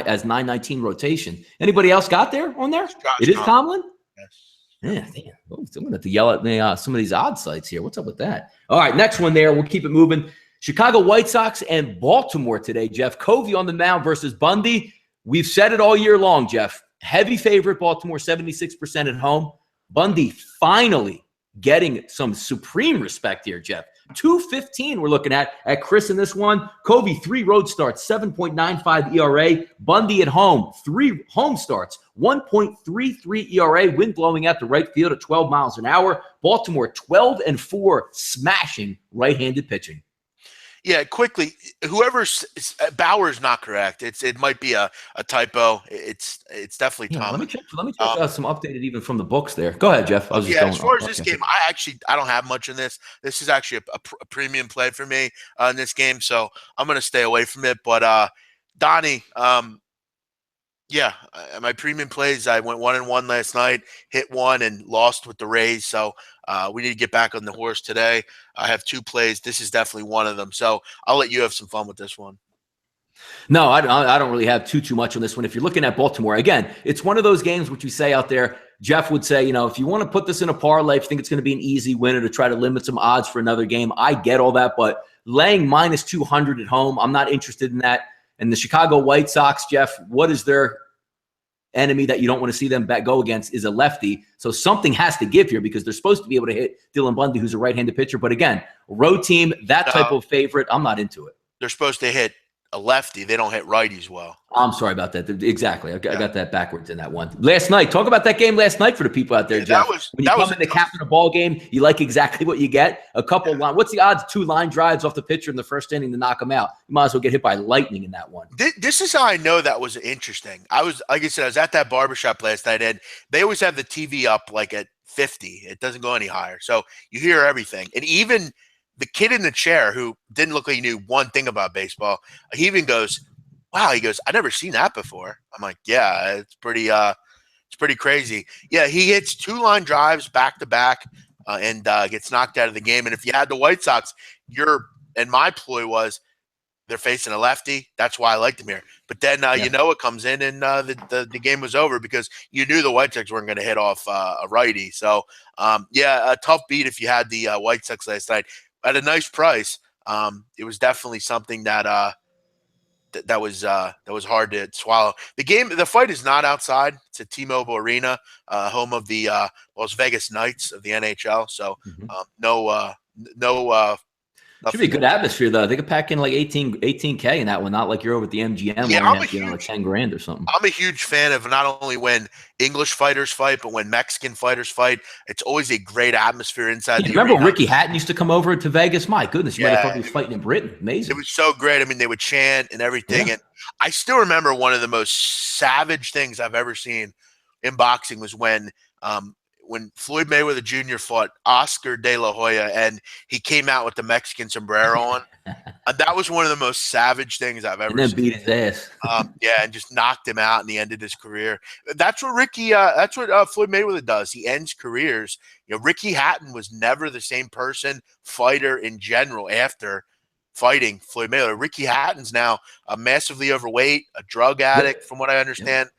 as 919 rotation. Anybody else got there on there? It is Tomlin? Yes. Yeah, damn. Oh, I'm going to have to yell at me some of these odd sites here. What's up with that? All right, next one there. We'll keep it moving. Chicago White Sox and Baltimore today, Jeff. Covey on the mound versus Bundy. We've said it all year long, Jeff. Heavy favorite, Baltimore, 76% at home. Bundy finally getting some supreme respect here, Jeff. 215 we're looking at Chris in this one. Covey, 3 road starts, 7.95 ERA. Bundy at home, 3 home starts, 1.33 ERA. Wind blowing out to right field at 12 miles an hour. Baltimore 12-4, smashing right-handed pitching. Yeah, quickly, Bauer's not correct. It might be a typo. It's definitely Tomlin. Let me check some updated even from the books there. Go ahead, Jeff. As far as this game, I don't have much in this. This is actually a premium play for me in this game, so I'm going to stay away from it. But Donnie, my premium plays, I went 1-1 last night, hit 1 and lost with the Rays. So we need to get back on the horse today. I have 2 plays. This is definitely one of them. So I'll let you have some fun with this one. No, I don't really have too much on this one. If you're looking at Baltimore, again, it's one of those games which we say out there. Jeff would say, if you want to put this in a parlay, if you think it's going to be an easy winner to try to limit some odds for another game, I get all that. But laying minus 200 at home, I'm not interested in that. And the Chicago White Sox, Jeff, what is their enemy that you don't want to see them go against is a lefty. So something has to give here because they're supposed to be able to hit Dylan Bundy, who's a right-handed pitcher. But again, road team, that type of favorite, I'm not into it. They're supposed to hit a lefty. They don't hit righties well. I'm sorry about that. Exactly. I got that backwards in that one. Last night, talk about that game last night for the people out there, Jeff. When you come in to captain a ball game, you like exactly what you get. A couple line. What's the odds? 2 line drives off the pitcher in the first inning to knock him out. You might as well get hit by lightning in that one. This is how I know that was interesting. I was at that barbershop last night, and they always have the TV up like at 50. It doesn't go any higher. So you hear everything. And even the kid in the chair who didn't look like he knew one thing about baseball, he even goes, wow, he goes, I've never seen that before. I'm like, yeah, it's pretty crazy. Yeah, he hits 2 line drives back to back and gets knocked out of the game. And if you had the White Sox, my ploy was they're facing a lefty. That's why I liked him here. But then it comes in and the game was over because you knew the White Sox weren't going to hit off a righty. So a tough beat if you had the White Sox last night at a nice price. It was definitely something that was hard to swallow. The fight is not outside. It's at T-Mobile Arena, home of the Las Vegas Knights of the NHL. So no Should be a good atmosphere, though. They could pack in like 18K in that one, not like you're over at the MGM Yeah, where you have, like 10 grand or something. I'm a huge fan of not only when English fighters fight, but when Mexican fighters fight. It's always a great atmosphere inside the remember arena. Ricky Hatton used to come over to Vegas? My goodness, you might have thought he was fighting in Britain. Amazing. It was so great. I mean, they would chant and everything. And I still remember one of the most savage things I've ever seen in boxing was when Floyd Mayweather Jr. fought Oscar De La Hoya, and he came out with the Mexican sombrero on. That was one of the most savage things I've ever seen. And then beat his ass. And just knocked him out, and he ended his career. That's what Floyd Mayweather does. He ends careers. Ricky Hatton was never the same person, fighter in general, after fighting Floyd Mayweather. Ricky Hatton's now a massively overweight, a drug addict, from what I understand.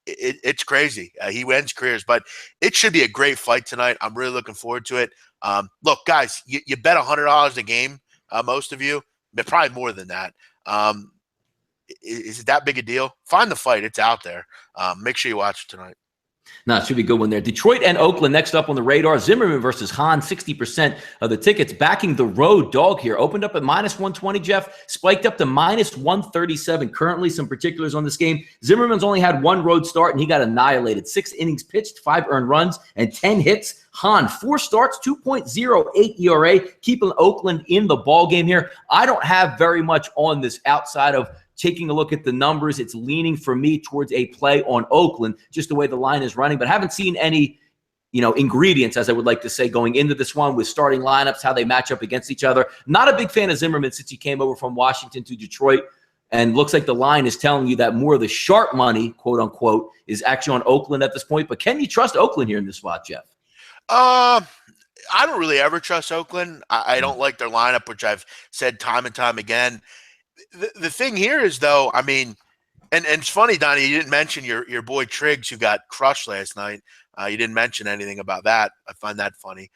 It's crazy. He ends careers, but it should be a great fight tonight. I'm really looking forward to it. Look, guys, you bet $100 a game, most of you, but probably more than that. Is it that big a deal? Find the fight. It's out there. Make sure you watch it tonight. No, it should be a good one there. Detroit and Oakland next up on the radar. Zimmerman versus Hahn, 60% of the tickets backing the road dog here. Opened up at -120, Jeff. Spiked up to -137 currently. Some particulars on this game. Zimmerman's only had one road start, and he got annihilated. 6 innings pitched, 5 earned runs, and 10 hits. Hahn, 4 starts, 2.08 ERA, keeping Oakland in the ballgame here. I don't have very much on this outside of taking a look at the numbers. It's leaning for me towards a play on Oakland, just the way the line is running, but haven't seen any, ingredients, as I would like to say, going into this one with starting lineups, how they match up against each other. Not a big fan of Zimmerman since he came over from Washington to Detroit, and looks like the line is telling you that more of the sharp money, quote unquote, is actually on Oakland at this point. But can you trust Oakland here in this spot, Jeff? I don't really ever trust Oakland. I don't like their lineup, which I've said time and time again. The thing here is, though, I mean, and it's funny, Donnie, you didn't mention your boy Triggs, who got crushed last night. You didn't mention anything about that. I find that funny.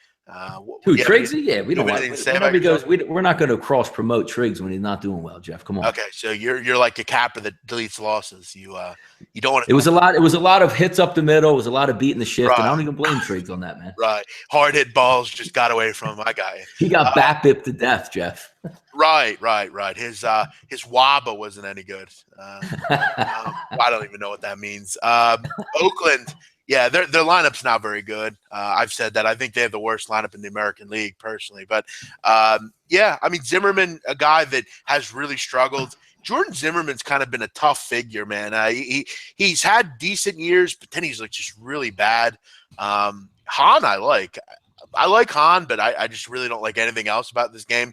Who, Triggs? Yeah, we don't want to. We're not going to cross promote Triggs when he's not doing well, Jeff. Come on. Okay, so you're like a capper that deletes losses. You don't want to. It was a lot of hits up the middle. It was a lot of beating the shift, and I don't even blame Triggs on that, man. Right, hard hit balls just got away from him. I got you. He got bat-bipped to death, Jeff. Right. His waba wasn't any good. I don't even know what that means. Oakland. Yeah, their lineup's not very good. I've said that. I think they have the worst lineup in the American League, personally. But, yeah, I mean, Zimmerman, a guy that has really struggled. Jordan Zimmerman's kind of been a tough figure, man. He's had decent years, but then he's like just really bad. Hahn I like. I like Hahn, but I just really don't like anything else about this game.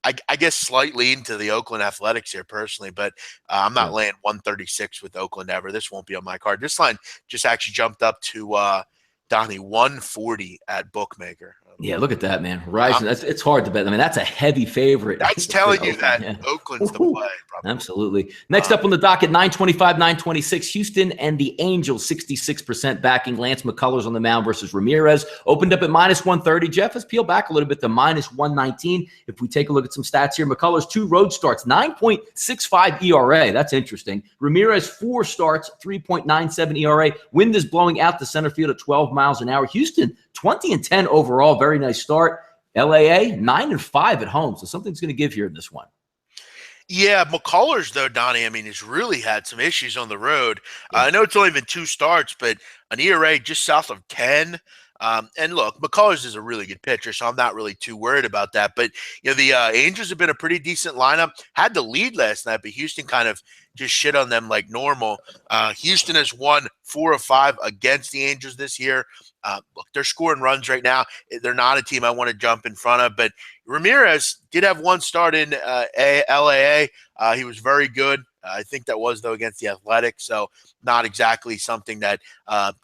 I guess slight lean to the Oakland Athletics here personally, but I'm not laying 136 with Oakland ever. This won't be on my card. This line just actually jumped up to Donnie 140 at Bookmaker. Yeah, look at that, man. Rising. It's hard to bet. I mean, that's a heavy favorite. That's telling you that Oakland's the play. Probably. Absolutely. Next up on the docket, 925, 926, Houston and the Angels, 66% backing. Lance McCullers on the mound versus Ramirez. Opened up at -130. Jeff has peeled back a little bit to -119. If we take a look at some stats here, McCullers 2 road starts, 9.65 ERA. That's interesting. Ramirez 4 starts, 3.97 ERA. Wind is blowing out the center field at 12 miles an hour. Houston 20-10 overall. Very nice start. LAA 9-5 at home. So something's going to give here in this one. Yeah, McCullers, though, Donnie, I mean, has really had some issues on the road. I know it's only been 2 starts, but an ERA just south of 10. And look, McCullers is a really good pitcher, so I'm not really too worried about that. But, the Angels have been a pretty decent lineup. Had the lead last night, but Houston kind of just shit on them like normal. Houston has won 4 of 5 against the Angels this year. Look, they're scoring runs right now. They're not a team I want to jump in front of, but Ramirez did have 1 start in LAA. He was very good. I think that was, though, against the Athletics, so not exactly something that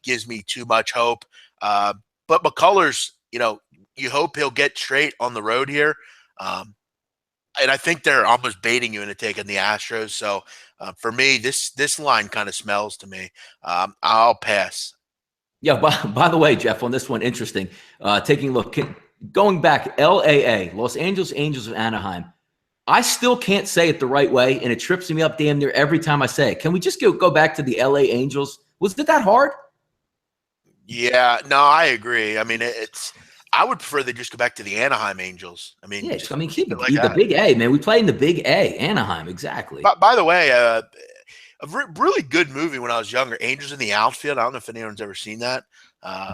gives me too much hope. But McCullers, you hope he'll get straight on the road here. And I think they're almost baiting you into taking the Astros. So for me, this line kind of smells to me. I'll pass. Yeah, by the way, Jeff, on this one, interesting. Taking a look, going back, LAA, Los Angeles Angels of Anaheim. I still can't say it the right way, and it trips me up damn near every time I say it. Can we just go back to the LA Angels? Was it that hard? Yeah, no, I agree. I mean, I would prefer they just go back to the Anaheim Angels. I mean, Yeah, just I mean, keep keep it like the that. big A, man. We play in the big A, Anaheim, exactly. By the way, really good movie when I was younger, Angels in the Outfield. I don't know if anyone's ever seen that.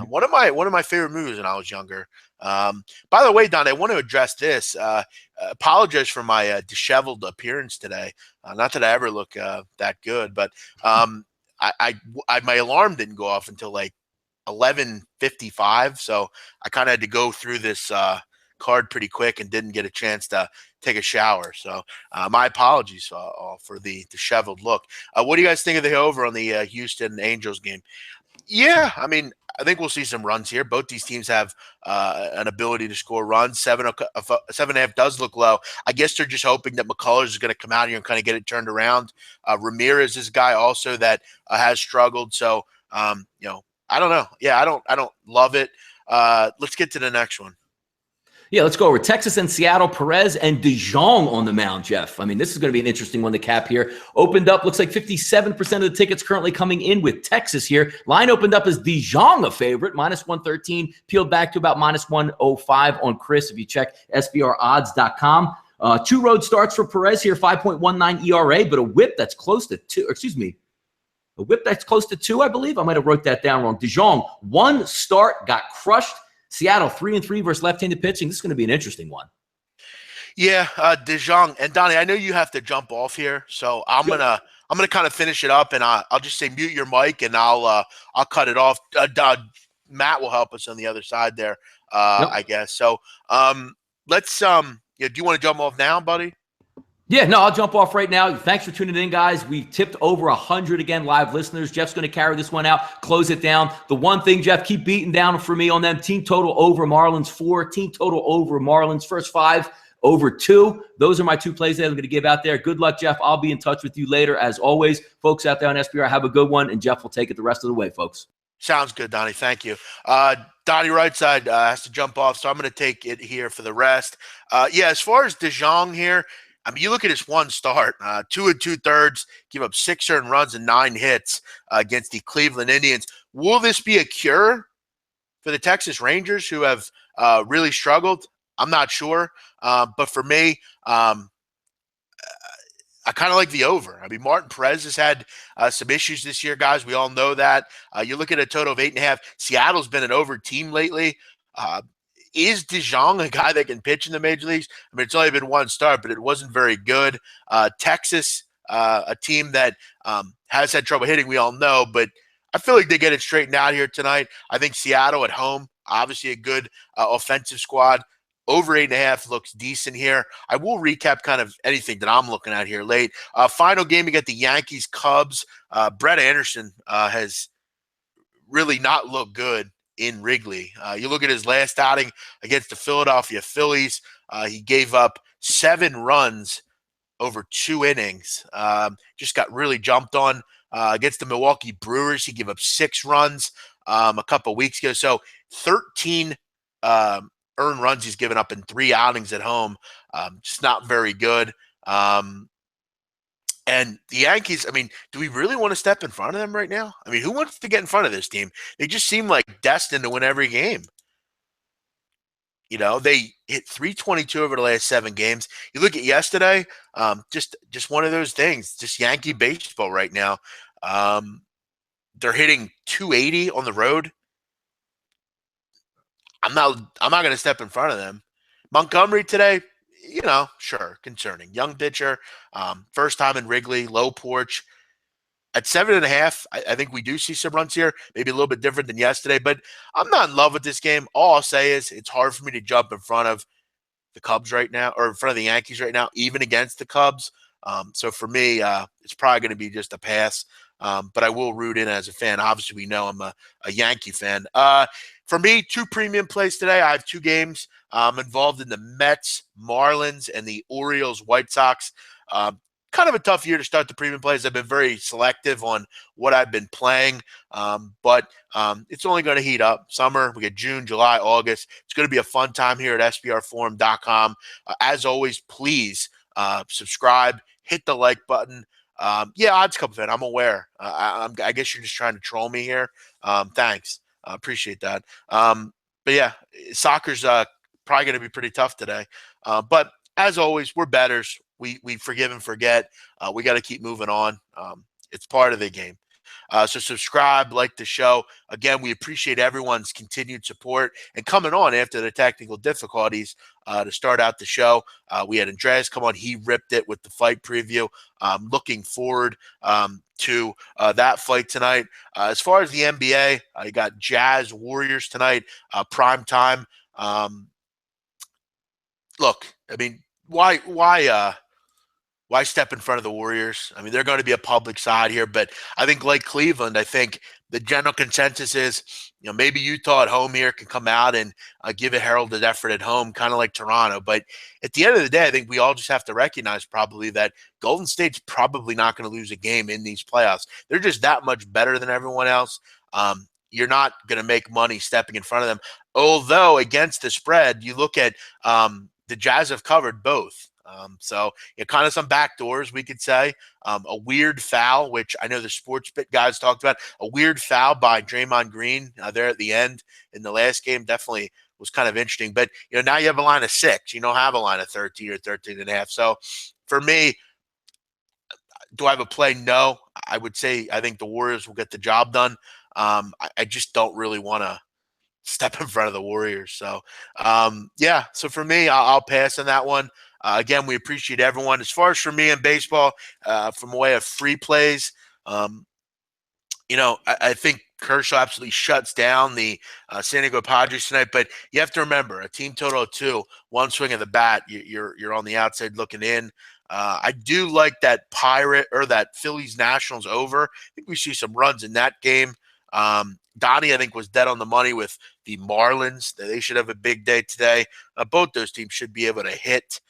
One of my favorite movies when I was younger. By the way, Don, I want to address this. Apologize for my disheveled appearance today. Not that I ever look that good, but my alarm didn't go off until like 11:55, so I kind of had to go through this card pretty quick and didn't get a chance to take a shower. So my apologies for the disheveled look. What do you guys think of the over on the Houston Angels game? Yeah, I mean, I think we'll see some runs here. Both these teams have an ability to score runs. 7.5 does look low. I guess they're just hoping that McCullers is going to come out here and kind of get it turned around. Ramirez is a guy also that has struggled. So, I don't know. Yeah, I don't love it. Let's get to the next one. Yeah, let's go over Texas and Seattle. Perez and DeJong on the mound, Jeff. I mean, this is going to be an interesting one to cap here. Opened up, looks like 57% of the tickets currently coming in with Texas here. Line opened up as DeJong a favorite, -113, peeled back to about -105 on Chris if you check SBRodds.com. Two road starts for Perez here, 5.19 ERA, but a whip that's close to two. Excuse me. A whip that's close to 2, I believe. I might have wrote that down wrong. DeJong, one start, got crushed. Seattle 3-3 versus left-handed pitching. This is going to be an interesting one. Yeah, DeJong and Donnie. I know you have to jump off here, so I'm gonna kind of finish it up, and I'll just say mute your mic, and I'll cut it off. Matt will help us on the other side there, I guess. So let's do you want to jump off now, buddy? Yeah, no, I'll jump off right now. Thanks for tuning in, guys. We tipped over 100 again, live listeners. Jeff's going to carry this one out, close it down. The one thing, Jeff, keep beating down for me on them. Team total over Marlins 4, team total over Marlins first 5, over 2. Those are my 2 plays that I'm going to give out there. Good luck, Jeff. I'll be in touch with you later. As always, folks out there on SBR, have a good one, and Jeff will take it the rest of the way, folks. Sounds good, Donnie. Thank you. Donnie Rightside has to jump off, so I'm going to take it here for the rest. As far as DeJong here, I mean, you look at his one start, 2 2/3, give up 6 earned runs and 9 hits against the Cleveland Indians. Will this be a cure for the Texas Rangers, who have really struggled? I'm not sure. But for me, I kind of like the over. I mean, Martin Perez has had some issues this year, guys. We all know that. You look at a total of 8.5. Seattle's been an over team lately. Is DeJong a guy that can pitch in the major leagues? I mean, it's only been one start, but it wasn't very good. Texas, a team that has had trouble hitting, we all know, but I feel like they get it straightened out here tonight. I think Seattle at home, obviously a good offensive squad. Over 8.5 looks decent here. I will recap kind of anything that I'm looking at here late. Final game, you get the Yankees Cubs. Brett Anderson has really not looked good in Wrigley. You look at his last outing against the Philadelphia Phillies. He gave up 7 runs over 2 innings. Just got really jumped on. Against the Milwaukee Brewers, he gave up 6 runs a couple weeks ago. So 13 earned runs he's given up in 3 outings at home. Just not very good. And the Yankees, I mean, do we really want to step in front of them right now? I mean, who wants to get in front of this team? They just seem like destined to win every game. You know, they hit 322 over the last 7 games. You look at yesterday, just one of those things, just Yankee baseball right now. They're hitting 280 on the road. I'm not going to step in front of them. Montgomery today, sure, concerning. Young pitcher, first time in Wrigley, low porch. At 7.5, I think we do see some runs here, maybe a little bit different than yesterday, but I'm not in love with this game. All I'll say is it's hard for me to jump in front of the Cubs right now, or in front of the Yankees right now, even against the Cubs. So for me, it's probably going to be just a pass, but I will root in as a fan. Obviously, we know I'm a Yankee fan. For me, 2 premium plays today. I have 2 games. I'm involved in the Mets, Marlins, and the Orioles, White Sox. Kind of a tough year to start the premium plays. I've been very selective on what I've been playing, but it's only going to heat up. Summer, we get June, July, August. It's going to be a fun time here at SBRforum.com. As always, please subscribe, hit the like button. Odds Couple fan, I'm aware. I guess you're just trying to troll me here. Thanks. I appreciate that. But yeah, soccer's probably going to be pretty tough today. But as always, we're betters. We forgive and forget. We got to keep moving on. It's part of the game. So subscribe, like the show. Again, we appreciate everyone's continued support and coming on after the technical difficulties to start out the show. We had Andreas come on. He ripped it with the fight preview. Looking forward to that fight tonight. As far as the NBA, you got Jazz Warriors tonight, prime time. Look, I mean, why step in front of the Warriors? I mean, they're going to be a public side here, but I think like Cleveland, I think the general consensus is, maybe Utah at home here can come out and give a heralded effort at home, kind of like Toronto. But at the end of the day, I think we all just have to recognize probably that Golden State's probably not going to lose a game in these playoffs. They're just that much better than everyone else. You're not going to make money stepping in front of them. Although against the spread, you look at the Jazz have covered both. So kind of some backdoors, we could say. A weird foul, which I know the sports bit guys talked about, a weird foul by Draymond Green there at the end in the last game definitely was kind of interesting. But, now you have a line of 6. You don't have a line of 13 or 13 and a half. So for me, do I have a play? No. I would say I think the Warriors will get the job done. I just don't really want to step in front of the Warriors. So, yeah. So for me, I'll pass on that one. Again, we appreciate everyone. As far as for me in baseball, from a way of free plays, I think Kershaw absolutely shuts down the San Diego Padres tonight. But you have to remember, a team total of 2, one swing of the bat, you're on the outside looking in. I do like that Phillies Nationals over. I think we see some runs in that game. Donnie, I think, was dead on the money with the Marlins. They should have a big day today. Both those teams should be able to hit.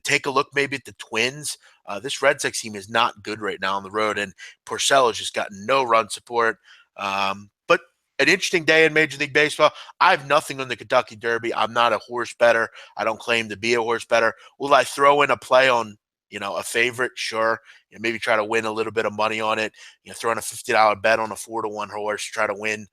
Take a look maybe at the Twins. This Red Sox team is not good right now on the road, and Porcello has just got no run support. But an interesting day in Major League Baseball. I have nothing on the Kentucky Derby. I'm not a horse bettor. I don't claim to be a horse bettor. Will I throw in a play on a favorite? Sure. Maybe try to win a little bit of money on it. Throw in a $50 bet on a 4-1 horse, try to win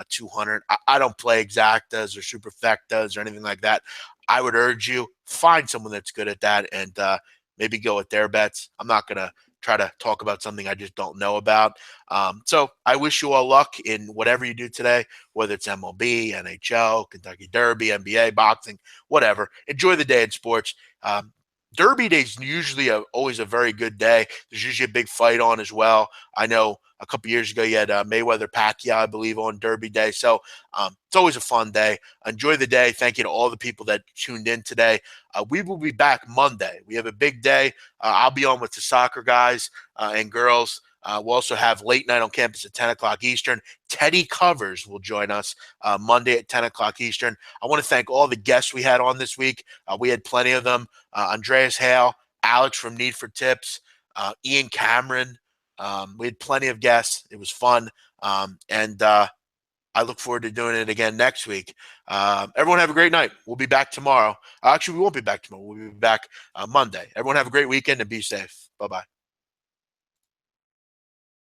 200. I don't play exactas or superfectas or anything like that. I would urge you, find someone that's good at that and maybe go with their bets. I'm not going to try to talk about something I just don't know about. So I wish you all luck in whatever you do today, whether it's MLB, NHL, Kentucky Derby, NBA, boxing, whatever. Enjoy the day in sports. Derby day is usually always a very good day. There's usually a big fight on as well. I know a couple years ago you had Mayweather-Pacquiao, I believe, on Derby day. So it's always a fun day. Enjoy the day. Thank you to all the people that tuned in today. We will be back Monday. We have a big day. I'll be on with the soccer guys and girls. We'll also have late night on campus at 10 o'clock Eastern. Teddy Covers will join us Monday at 10 o'clock Eastern. I want to thank all the guests we had on this week. We had plenty of them. Andreas Hale, Alex from Need for Tips, Ian Cameron. We had plenty of guests. It was fun. And I look forward to doing it again next week. Everyone have a great night. We'll be back tomorrow. Actually, we won't be back tomorrow. We'll be back Monday. Everyone have a great weekend and be safe. Bye-bye.